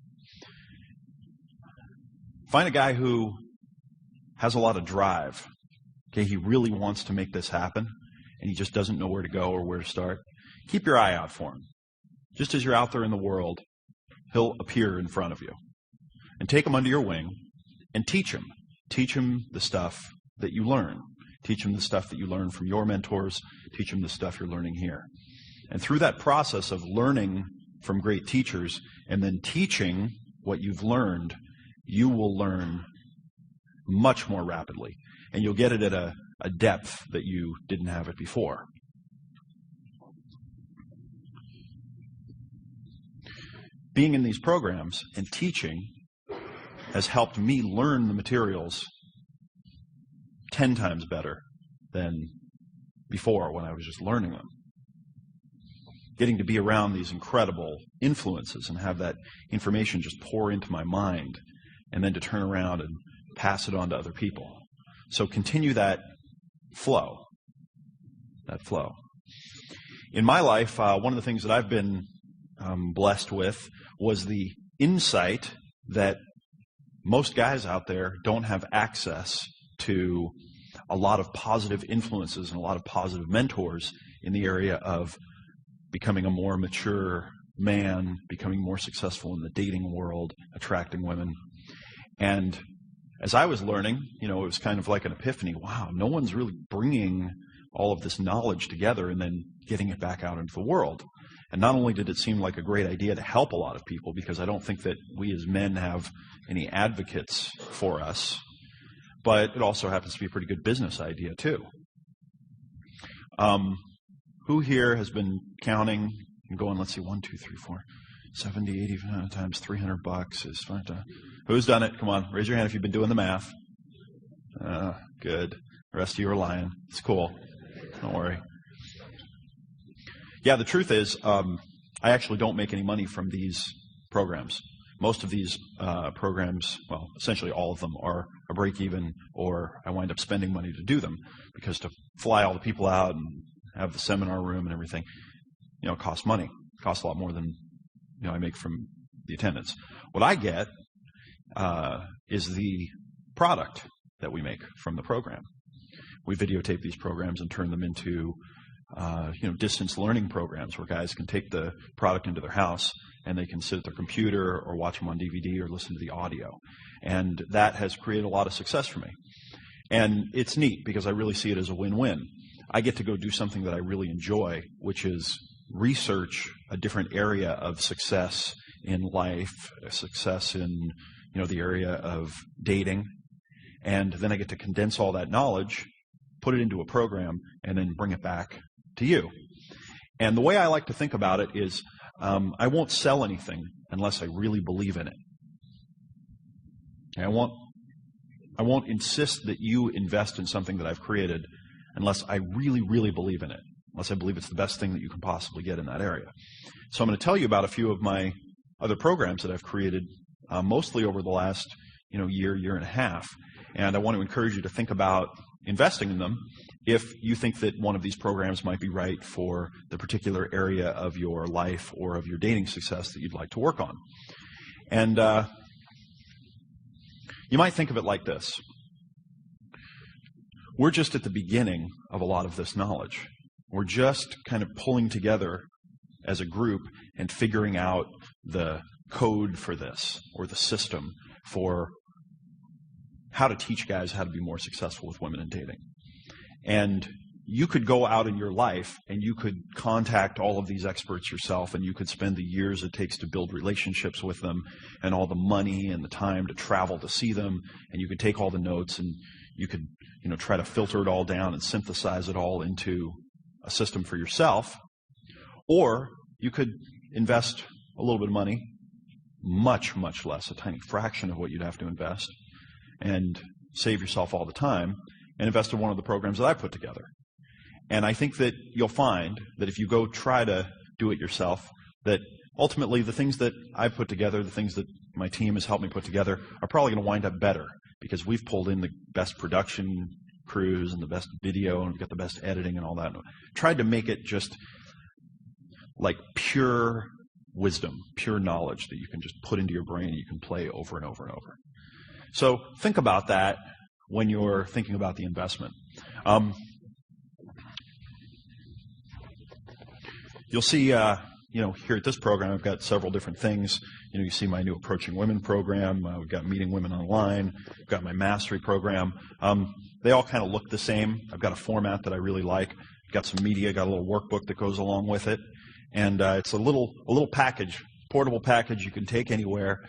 Find a guy who has a lot of drive. Okay, he really wants to make this happen, and he just doesn't know where to go or where to start. Keep your eye out for him. Just as you're out there in the world, he'll appear in front of you. And take him under your wing and teach him. Teach him the stuff that you learn. Teach him the stuff that you learn from your mentors. Teach him the stuff you're learning here. And through that process of learning from great teachers and then teaching what you've learned, you will learn much more rapidly. And you'll get it at a depth that you didn't have it before. Being in these programs and teaching has helped me learn the materials 10 times better than before when I was just learning them. Getting to be around these incredible influences and have that information just pour into my mind and then to turn around and pass it on to other people. So continue that flow. In my life, one of the things that I've been blessed with was the insight that most guys out there don't have access to a lot of positive influences and a lot of positive mentors in the area of becoming a more mature man, becoming more successful in the dating world, attracting women. And as I was learning, it was kind of like an epiphany. Wow, no one's really bringing all of this knowledge together and then getting it back out into the world. And not only did it seem like a great idea to help a lot of people, because I don't think that we as men have any advocates for us, but it also happens to be a pretty good business idea too. Who here has been counting and going, let's see, 1, 2, 3, 4, 70, 80 times $300 is fine. Who's done it? Come on, raise your hand if you've been doing the math. Good. The rest of you are lying. It's cool. Don't worry. Yeah, the truth is, I actually don't make any money from these programs. Most of these programs, well, essentially all of them are a break-even, or I wind up spending money to do them, because to fly all the people out and have the seminar room and everything, it costs money. It costs a lot more than I make from the attendance. What I get is the product that we make from the program. We videotape these programs and turn them into distance learning programs where guys can take the product into their house and they can sit at their computer or watch them on DVD or listen to the audio. And that has created a lot of success for me. And it's neat because I really see it as a win-win. I get to go do something that I really enjoy, which is research a different area of success in life, success in the area of dating. And then I get to condense all that knowledge, put it into a program, and then bring it back to you. And the way I like to think about it is I won't sell anything unless I really believe in it. I won't insist that you invest in something that I've created unless I really, really believe in it, unless I believe it's the best thing that you can possibly get in that area. So I'm going to tell you about a few of my other programs that I've created, mostly over the last year and a half. And I want to encourage you to think about investing in them if you think that one of these programs might be right for the particular area of your life or of your dating success that you'd like to work on. And you might think of it like this. We're just at the beginning of a lot of this knowledge. We're just kind of pulling together as a group and figuring out the code for this, or the system for how to teach guys how to be more successful with women in dating. And you could go out in your life and you could contact all of these experts yourself, and you could spend the years it takes to build relationships with them and all the money and the time to travel to see them, and you could take all the notes and you could, try to filter it all down and synthesize it all into a system for yourself. Or you could invest a little bit of money, much, much less, a tiny fraction of what you'd have to invest, and save yourself all the time, and invest in one of the programs that I put together. And I think that you'll find that if you go try to do it yourself, that ultimately the things that I put together, the things that my team has helped me put together, are probably going to wind up better, because we've pulled in the best production crews and the best video, and we've got the best editing and all that. And tried to make it just like pure wisdom, pure knowledge that you can just put into your brain and you can play over and over and over. So think about that when you're thinking about the investment. You'll see, here at this program, I've got several different things. You see my new Approaching Women program. We've got Meeting Women Online. We've got my Mastery program. They all kind of look the same. I've got a format that I really like. Got some media, got a little workbook that goes along with it. And it's a little package, portable package you can take anywhere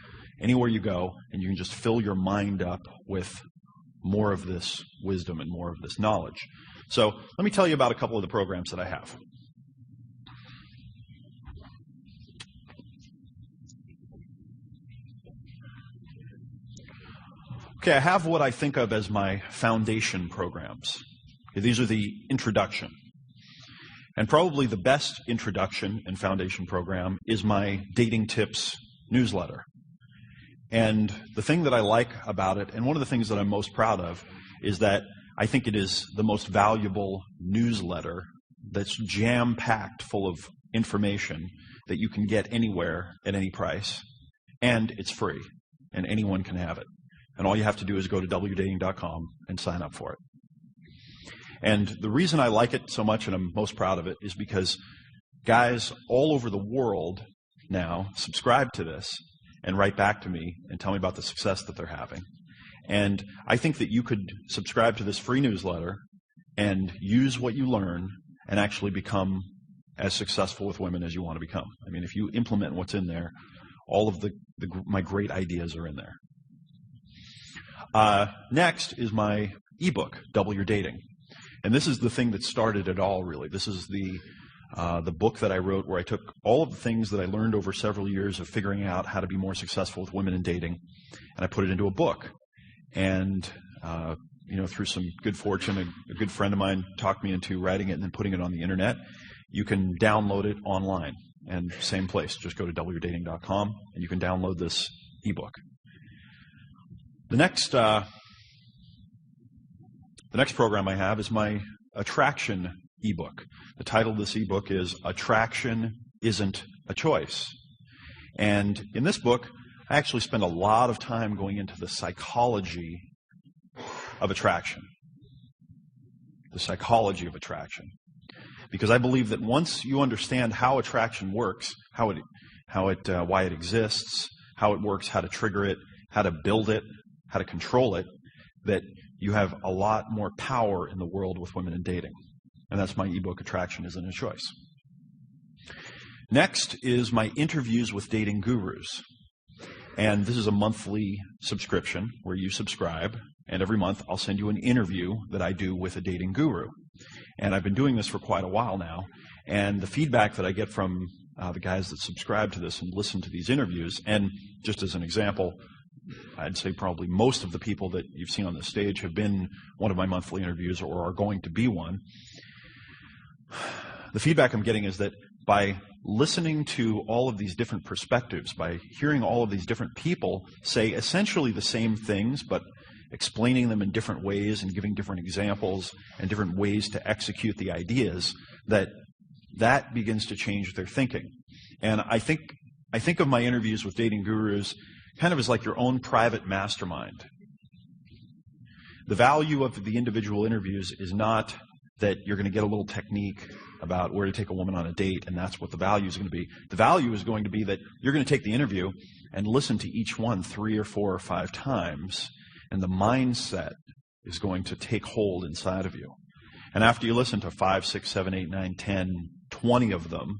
you go, and you can just fill your mind up with more of this wisdom and more of this knowledge. So let me tell you about a couple of the programs that I have. Okay, I have what I think of as my foundation programs. Okay, these are the introduction. And probably the best introduction and foundation program is my Dating Tips newsletter. And the thing that I like about it, and one of the things that I'm most proud of, is that I think it is the most valuable newsletter that's jam-packed full of information that you can get anywhere at any price. And it's free, and anyone can have it. And all you have to do is go to wdating.com and sign up for it. And the reason I like it so much, and I'm most proud of it, is because guys all over the world now subscribe to this and write back to me and tell me about the success that they're having. And I think that you could subscribe to this free newsletter and use what you learn and actually become as successful with women as you want to become. I mean, if you implement what's in there, all of my great ideas are in there. Next is my ebook, Double Your Dating. And this is the thing that started it all, really. This is the book that I wrote where I took all of the things that I learned over several years of figuring out how to be more successful with women in dating, and I put it into a book. And, through some good fortune, a good friend of mine talked me into writing it and then putting it on the internet. You can download it online, and same place. Just go to wdating.com, and you can download this ebook. The next program I have is my Attraction ebook. The title of this ebook is Attraction Isn't a Choice. And in this book, I actually spend a lot of time going into the psychology of attraction. The psychology of attraction. Because I believe that once you understand how attraction works, why it exists, how it works, how to trigger it, how to build it, how to control it, that you have a lot more power in the world with women in dating. And that's my ebook, Attraction Isn't a Choice. Next is my Interviews with Dating Gurus. And this is a monthly subscription where you subscribe, and every month I'll send you an interview that I do with a dating guru. And I've been doing this for quite a while now, and the feedback that I get from the guys that subscribe to this and listen to these interviews, and just as an example, I'd say probably most of the people that you've seen on the stage have been one of my monthly interviews or are going to be one. The feedback I'm getting is that by listening to all of these different perspectives, by hearing all of these different people say essentially the same things, but explaining them in different ways and giving different examples and different ways to execute the ideas, that begins to change their thinking. And I think of my interviews with dating gurus kind of as like your own private mastermind. The value of the individual interviews is not that you're going to get a little technique about where to take a woman on a date, and that's what the value is going to be. The value is going to be that you're going to take the interview and listen to each one 3 or 4 or 5 times, and the mindset is going to take hold inside of you. And after you listen to 5, 6, 7, 8, 9, 10, 20 of them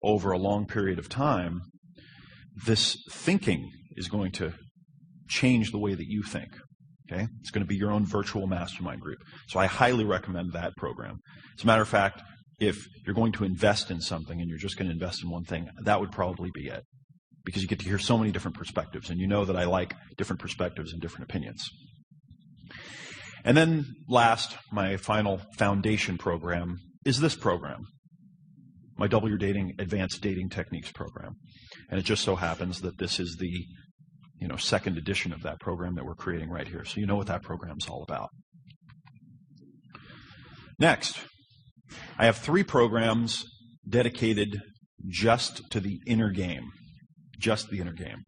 over a long period of time, this thinking is going to change the way that you think. Okay? It's going to be your own virtual mastermind group. So I highly recommend that program. As a matter of fact, if you're going to invest in something and you're just going to invest in one thing, that would probably be it. Because you get to hear so many different perspectives, and you know that I like different perspectives and different opinions. And then last, my final foundation program is this program, my Double Your Dating Advanced Dating Techniques program. And it just so happens that this is the second edition of that program that we're creating right here. So you know what that program's all about. Next, I have 3 programs dedicated just to the inner game. Just the inner game.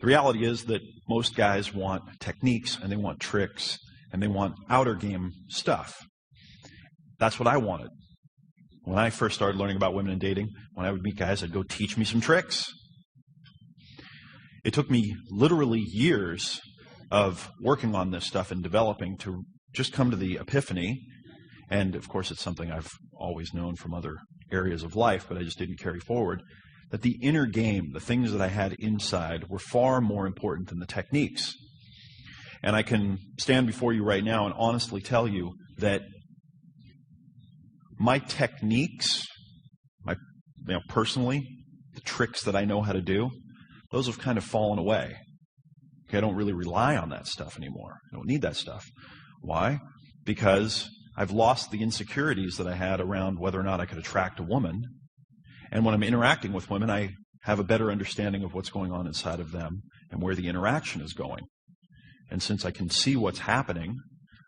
The reality is that most guys want techniques, and they want tricks, and they want outer game stuff. That's what I wanted. When I first started learning about women and dating, when I would meet guys, I'd go teach me some tricks. It took me literally years of working on this stuff and developing to just come to the epiphany. And of course, it's something I've always known from other areas of life, but I just didn't carry forward, that the inner game, the things that I had inside, were far more important than the techniques. And I can stand before you right now and honestly tell you that my techniques, personally, the tricks that I know how to do, those have kind of fallen away. Okay, I don't really rely on that stuff anymore. I don't need that stuff. Why? Because I've lost the insecurities that I had around whether or not I could attract a woman. And when I'm interacting with women, I have a better understanding of what's going on inside of them and where the interaction is going. And since I can see what's happening,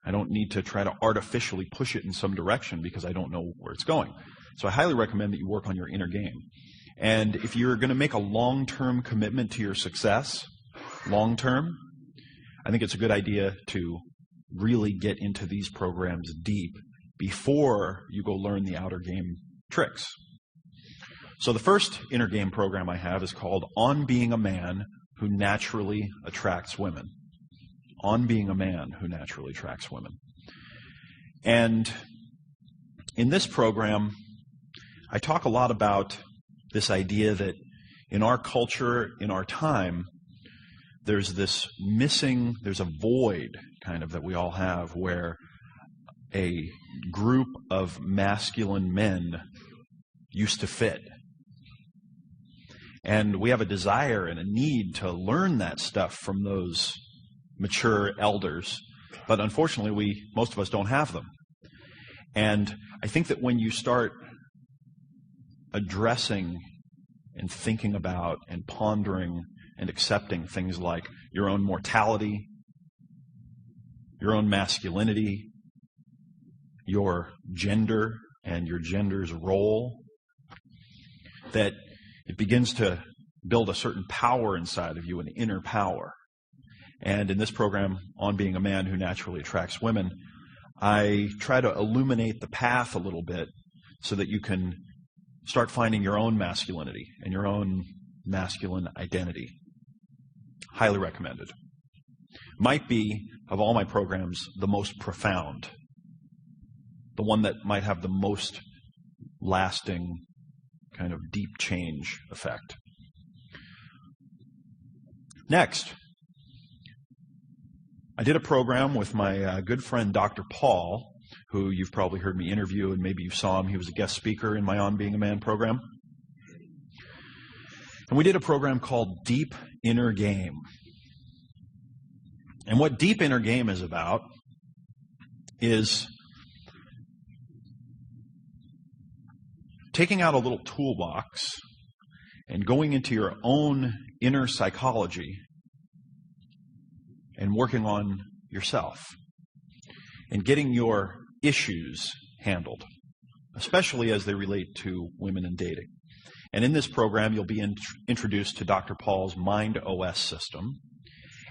I don't need to try to artificially push it in some direction because I don't know where it's going. So I highly recommend that you work on your inner game. And if you're going to make a long-term commitment to your success, long-term, I think it's a good idea to really get into these programs deep before you go learn the outer game tricks. So the first inner game program I have is called On Being a Man Who Naturally Attracts Women. On Being a Man Who Naturally Attracts Women. And in this program, I talk a lot about this idea that in our culture, in our time, there's a void kind of that we all have where a group of masculine men used to fit. And we have a desire and a need to learn that stuff from those mature elders, but unfortunately most of us don't have them. And I think that when you start addressing and thinking about and pondering and accepting things like your own mortality, your own masculinity, your gender and your gender's role, that it begins to build a certain power inside of you, an inner power. And in this program, On Being a Man Who Naturally Attracts Women, I try to illuminate the path a little bit so that you can start finding your own masculinity and your own masculine identity. Highly recommended. Might be, of all my programs, the most profound. The one that might have the most lasting kind of deep change effect. Next, I did a program with my good friend Dr. Paul, who you've probably heard me interview, and maybe you saw him. He was a guest speaker in my On Being a Man program. And we did a program called Deep Inner Game. And what Deep Inner Game is about is taking out a little toolbox and going into your own inner psychology and working on yourself and getting your issues handled, especially as they relate to women in dating. And in this program, you'll be introduced to Dr. Paul's Mind OS system.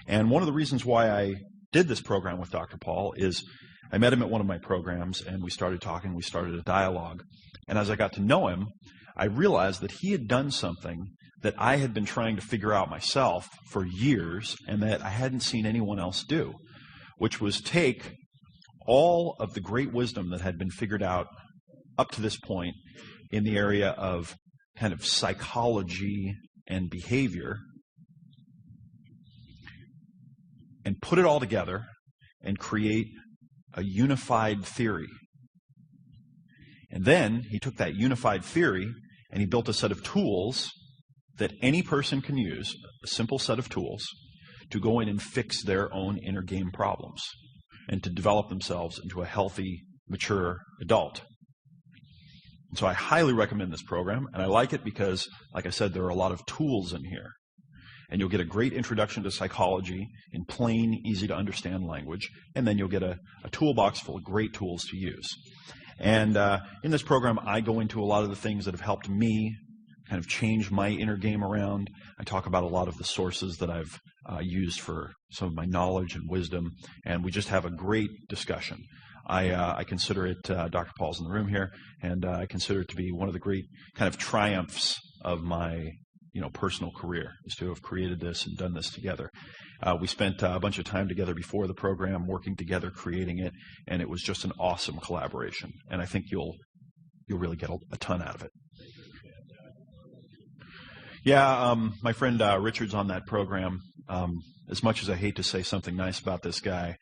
And one of the reasons why I did this program with Dr. Paul is I met him at one of my programs, and we started talking, we started a dialogue. And as I got to know him, I realized that he had done something that I had been trying to figure out myself for years and that I hadn't seen anyone else do, which was take all of the great wisdom that had been figured out up to this point in the area of kind of psychology and behavior and put it all together and create a unified theory. And then he took that unified theory and he built a set of tools that any person can use, a simple set of tools, to go in and fix their own inner game problems and to develop themselves into a healthy, mature adult. And so I highly recommend this program, and I like it because, like I said, there are a lot of tools in here. And you'll get a great introduction to psychology in plain, easy-to-understand language, and then you'll get a toolbox full of great tools to use. And in this program, I go into a lot of the things that have helped me kind of change my inner game around. I talk about a lot of the sources that I've used for some of my knowledge and wisdom, and we just have a great discussion. I consider it, Dr. Paul's in the room here, and I consider it to be one of the great kind of triumphs of my personal career, is to have created this and done this together. We spent a bunch of time together before the program, working together, creating it, and it was just an awesome collaboration. And I think you'll really get a ton out of it. Yeah, my friend Richard's on that program. As much as I hate to say something nice about this guy,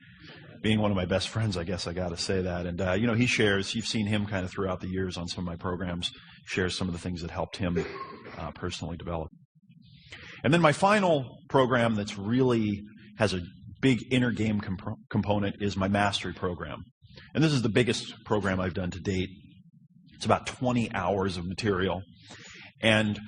being one of my best friends, I guess I got to say that. And, he shares, you've seen him kind of throughout the years on some of my programs, shares some of the things that helped him personally develop. And then my final program that's really has a big inner game component is my mastery program. And this is the biggest program I've done to date. It's about 20 hours of material. And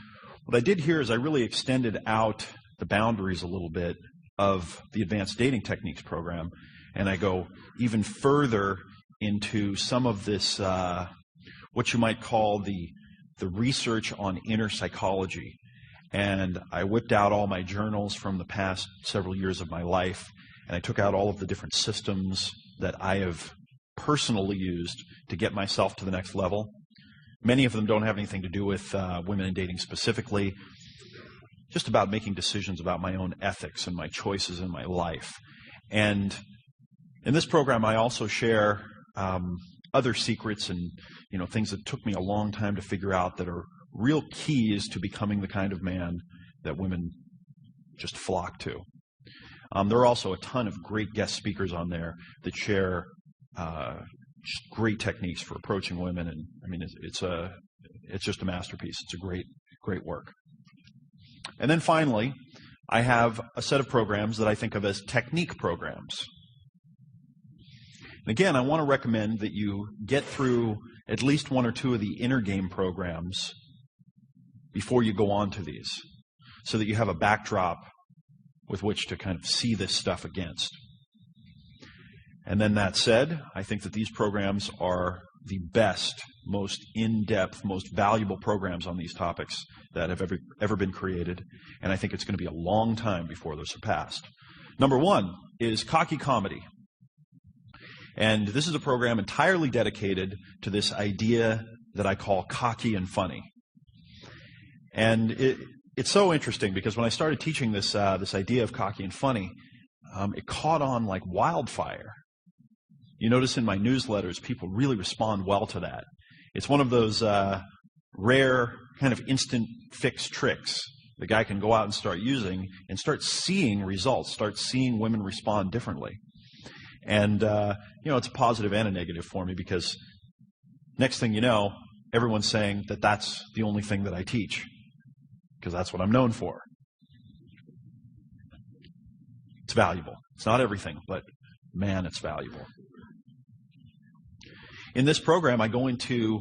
what I did here is I really extended out the boundaries a little bit of the Advanced Dating Techniques program. And I go even further into some of this, what you might call the research on inner psychology. And I whipped out all my journals from the past several years of my life, and I took out all of the different systems that I have personally used to get myself to the next level. Many of them don't have anything to do with women in dating specifically, just about making decisions about my own ethics and my choices in my life. And in this program, I also share other secrets and things that took me a long time to figure out that are real keys to becoming the kind of man that women just flock to. There are also a ton of great guest speakers on there that share just great techniques for approaching women, and I mean it's just a masterpiece. It's a great work. And then finally, I have a set of programs that I think of as technique programs. And again, I want to recommend that you get through at least one or two of the inner game programs before you go on to these, so that you have a backdrop with which to kind of see this stuff against. And then that said, I think that these programs are the best, most in-depth, most valuable programs on these topics that have ever been created, and I think it's going to be a long time before they're surpassed. Number one is Cocky Comedy. And this is a program entirely dedicated to this idea that I call cocky and funny. And it's so interesting because when I started teaching this idea of cocky and funny, it caught on like wildfire. You notice in my newsletters, people really respond well to that. It's one of those rare kind of instant fix tricks the guy can go out and start using and start seeing results, start seeing women respond differently. And, it's a positive and a negative for me because next thing you know, everyone's saying that that's the only thing that I teach because that's what I'm known for. It's valuable. It's not everything, but man, it's valuable. In this program, I go into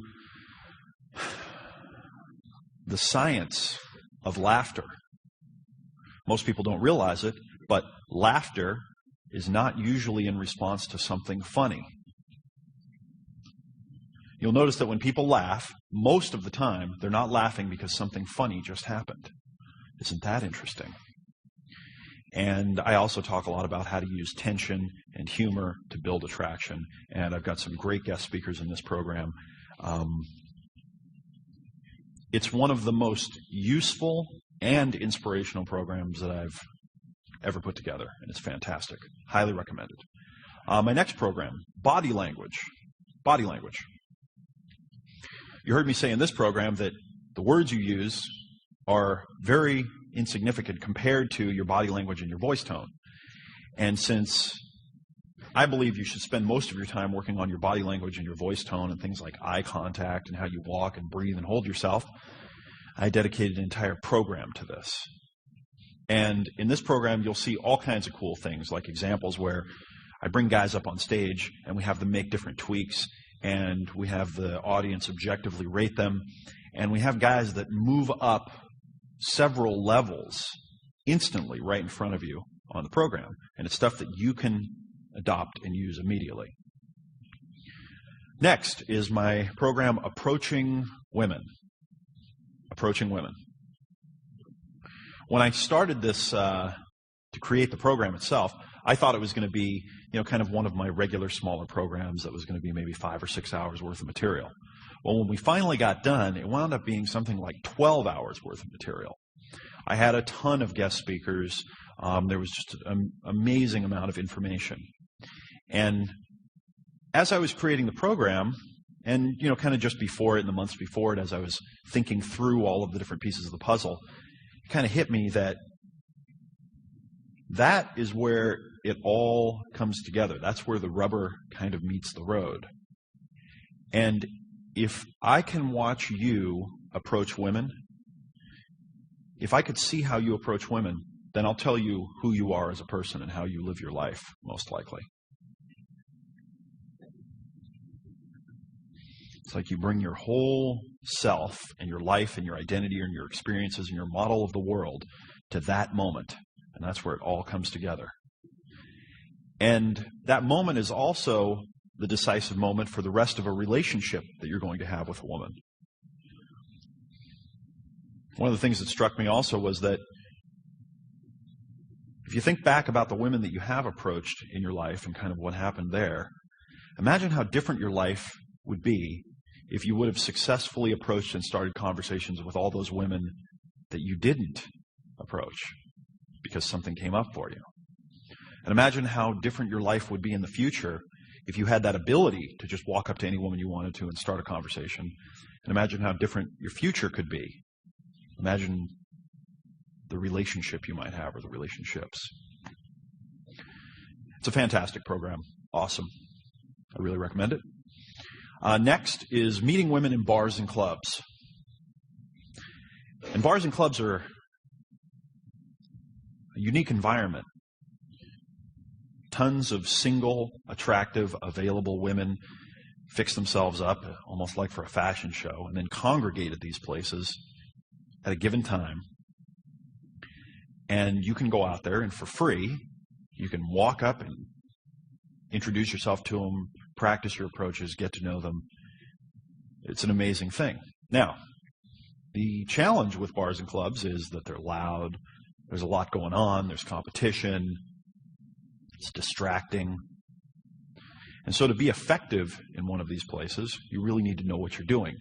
the science of laughter. Most people don't realize it, but laughter is not usually in response to something funny. You'll notice that when people laugh, most of the time, they're not laughing because something funny just happened. Isn't that interesting? And I also talk a lot about how to use tension and humor to build attraction. And I've got some great guest speakers in this program. It's one of the most useful and inspirational programs that I've ever put together, and it's fantastic. Highly recommended. My next program, body language. Body language. You heard me say in this program that the words you use are very insignificant compared to your body language and your voice tone. And since I believe you should spend most of your time working on your body language and your voice tone and things like eye contact and how you walk and breathe and hold yourself, I dedicated an entire program to this. And in this program, you'll see all kinds of cool things, like examples where I bring guys up on stage and we have them make different tweaks, and we have the audience objectively rate them, and we have guys that move up several levels instantly right in front of you on the program. And it's stuff that you can adopt and use immediately. Next is my program, Approaching Women. Approaching Women. When I started this to create the program itself, I thought it was going to be, kind of one of my regular smaller programs that was going to be maybe 5 or 6 hours worth of material. Well, when we finally got done, it wound up being something like 12 hours worth of material. I had a ton of guest speakers. There was just an amazing amount of information. And as I was creating the program, and kind of just before it and the months before it, as I was thinking through all of the different pieces of the puzzle, it kind of hit me that that is where it all comes together. That's where the rubber kind of meets the road. And if I can watch you approach women, if I could see how you approach women, then I'll tell you who you are as a person and how you live your life, most likely. It's like you bring your whole self and your life and your identity and your experiences and your model of the world to that moment. And that's where it all comes together. And that moment is also the decisive moment for the rest of a relationship that you're going to have with a woman. One of the things that struck me also was that if you think back about the women that you have approached in your life and kind of what happened there, imagine how different your life would be if you would have successfully approached and started conversations with all those women that you didn't approach because something came up for you. And imagine how different your life would be in the future if you had that ability to just walk up to any woman you wanted to and start a conversation. And imagine how different your future could be. Imagine the relationship you might have, or the relationships. It's a fantastic program. Awesome. I really recommend it. Next is meeting women in bars and clubs. And bars and clubs are a unique environment. Tons of single, attractive, available women fix themselves up, almost like for a fashion show, and then congregate at these places at a given time. And you can go out there and for free, you can walk up and introduce yourself to them, practice your approaches, get to know them. It's an amazing thing. Now, the challenge with bars and clubs is that they're loud. There's a lot going on. There's competition. It's distracting. And so to be effective in one of these places, you really need to know what you're doing.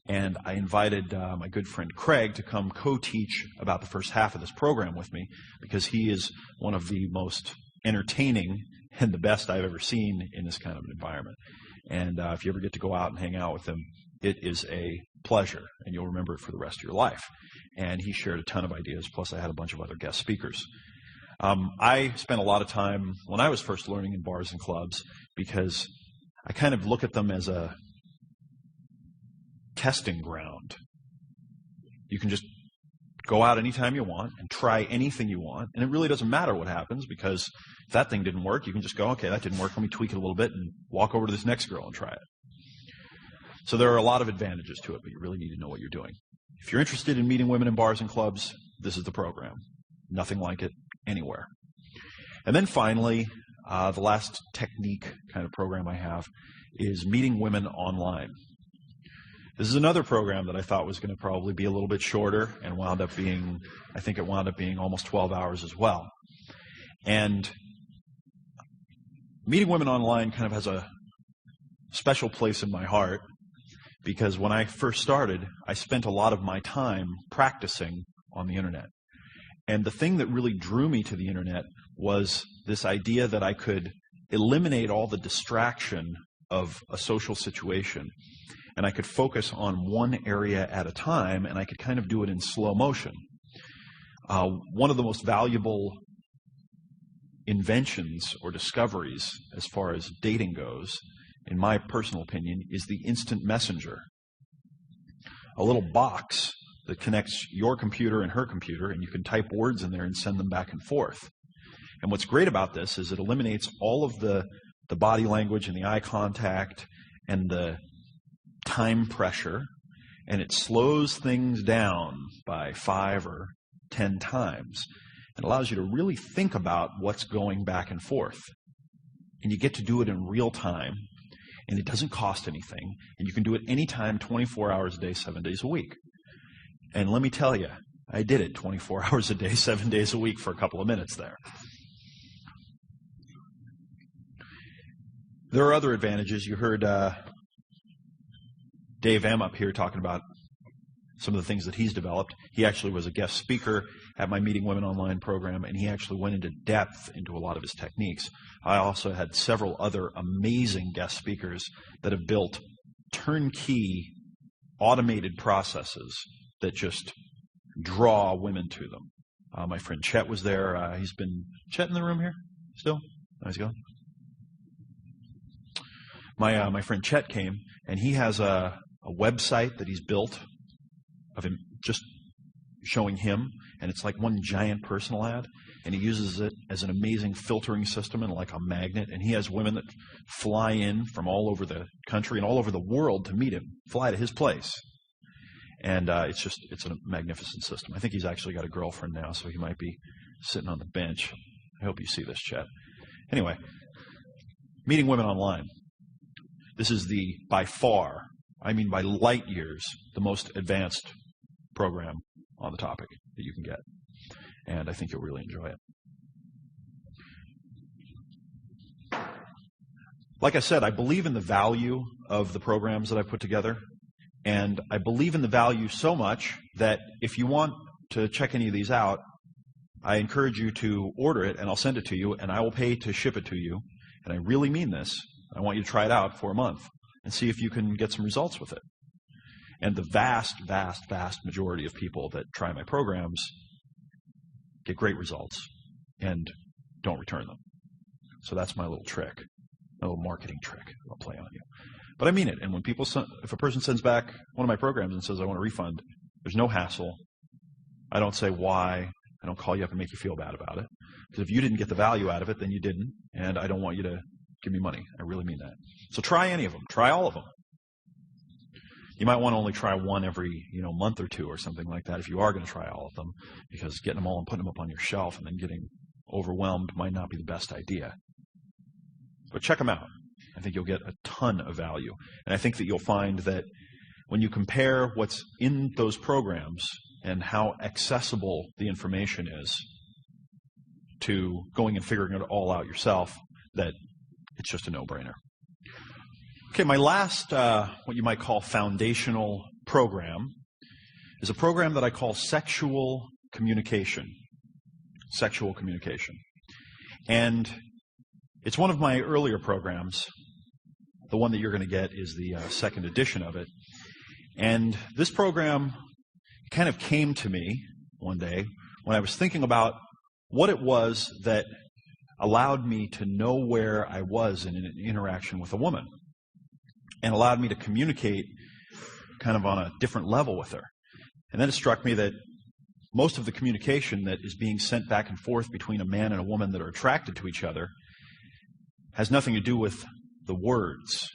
And I invited my good friend Craig to come co-teach about the first half of this program with me, because he is one of the most entertaining and the best I've ever seen in this kind of an environment. And if you ever get to go out and hang out with him, it is a pleasure, and you'll remember it for the rest of your life. And he shared a ton of ideas, plus I had a bunch of other guest speakers. I spent a lot of time when I was first learning in bars and clubs, because I kind of look at them as a testing ground. You can just go out anytime you want and try anything you want, and it really doesn't matter what happens, because if that thing didn't work, you can just go, okay, that didn't work, let me tweak it a little bit and walk over to this next girl and try it. So there are a lot of advantages to it, but you really need to know what you're doing. If you're interested in meeting women in bars and clubs, this is the program. Nothing like it anywhere. And then finally, the last technique kind of program I have is meeting women online. This is another program that I thought was going to probably be a little bit shorter and wound up being, I think it wound up being almost 12 hours as well. And meeting women online kind of has a special place in my heart because when I first started, I spent a lot of my time practicing on the internet. And the thing that really drew me to the internet was this idea that I could eliminate all the distraction of a social situation, and I could focus on one area at a time, and I could kind of do it in slow motion. One of the most valuable inventions or discoveries as far as dating goes, in my personal opinion, is the instant messenger. A little box that connects your computer and her computer, and you can type words in there and send them back and forth. And what's great about this is it eliminates all of the body language and the eye contact and the time pressure, and it slows things down by 5 or 10 times and allows you to really think about what's going back and forth. And you get to do it in real time, and it doesn't cost anything, and you can do it anytime, 24 hours a day, 7 days a week. And let me tell you, I did it 24 hours a day, 7 days a week for a couple of minutes there. There are other advantages. You heard Dave M. up here talking about some of the things that he's developed. He actually was a guest speaker at my Meeting Women Online program, and he actually went into depth into a lot of his techniques. I also had several other amazing guest speakers that have built turnkey automated processes that just draw women to them. My friend Chet was there. He's been... Chet in the room here still? How's he going? My friend Chet came, and he has a website that he's built of him just showing him, and it's like one giant personal ad, and he uses it as an amazing filtering system and like a magnet, and he has women that fly in from all over the country and all over the world to meet him, fly to his place. And it's a magnificent system. I think he's actually got a girlfriend now, so he might be sitting on the bench. I hope you see this, Chet. Anyway, Meeting Women Online. This is by far, I mean by light years, the most advanced program on the topic that you can get. And I think you'll really enjoy it. Like I said, I believe in the value of the programs that I put together. And I believe in the value so much that if you want to check any of these out, I encourage you to order it, and I'll send it to you, and I will pay to ship it to you. And I really mean this. I want you to try it out for a month and see if you can get some results with it. And the vast, vast, vast majority of people that try my programs get great results and don't return them. So that's my little trick, my little marketing trick I'll play on you. But I mean it. And when if a person sends back one of my programs and says, I want a refund, there's no hassle. I don't say why. I don't call you up and make you feel bad about it. Because if you didn't get the value out of it, then you didn't. And I don't want you to give me money. I really mean that. So try any of them. Try all of them. You might want to only try one every month or two or something like that if you are going to try all of them, because getting them all and putting them up on your shelf and then getting overwhelmed might not be the best idea. But check them out. I think you'll get a ton of value. And I think that you'll find that when you compare what's in those programs and how accessible the information is to going and figuring it all out yourself, that it's just a no-brainer. Okay, my last, what you might call foundational program, is a program that I call Sexual Communication. Sexual Communication. And it's one of my earlier programs. The one that you're going to get is the second edition of it. And this program kind of came to me one day when I was thinking about what it was that allowed me to know where I was in an interaction with a woman and allowed me to communicate kind of on a different level with her. And then it struck me that most of the communication that is being sent back and forth between a man and a woman that are attracted to each other has nothing to do with the words.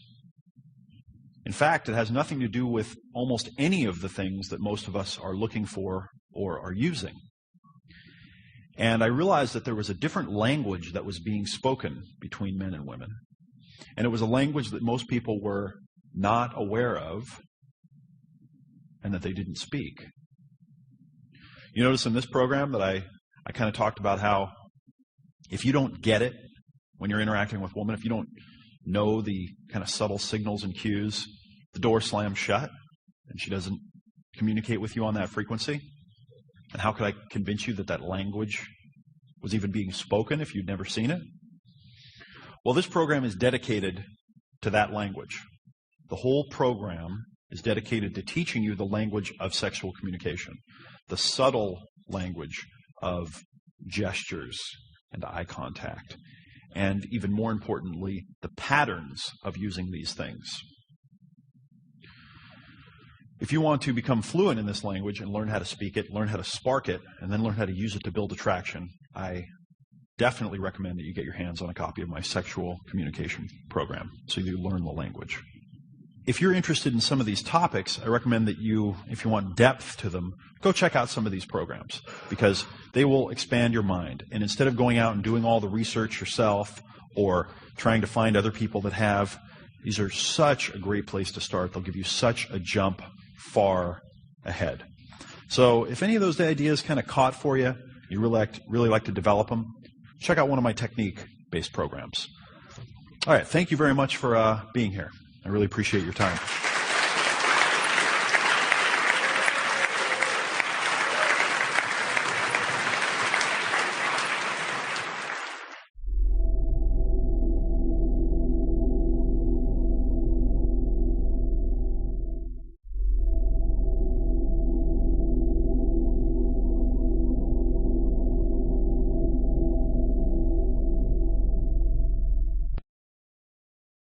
In fact, it has nothing to do with almost any of the things that most of us are looking for or are using. And I realized that there was a different language that was being spoken between men and women. And it was a language that most people were not aware of and that they didn't speak. You notice in this program that I kind of talked about how if you don't get it when you're interacting with a woman, if you don't know the kind of subtle signals and cues, the door slams shut and she doesn't communicate with you on that frequency. And how could I convince you that that language was even being spoken if you'd never seen it? Well, this program is dedicated to that language. The whole program is dedicated to teaching you the language of sexual communication, the subtle language of gestures and eye contact, and even more importantly, the patterns of using these things. If you want to become fluent in this language and learn how to speak it, learn how to spark it, and then learn how to use it to build attraction, I definitely recommend that you get your hands on a copy of my sexual communication program so you learn the language. If you're interested in some of these topics, I recommend that you, if you want depth to them, go check out some of these programs because they will expand your mind. And instead of going out and doing all the research yourself or trying to find other people that have, these are such a great place to start. They'll give you such a jump far ahead. So if any of those ideas kind of caught for you, you really like to develop them, check out one of my technique-based programs. All right, thank you very much for being here. I really appreciate your time.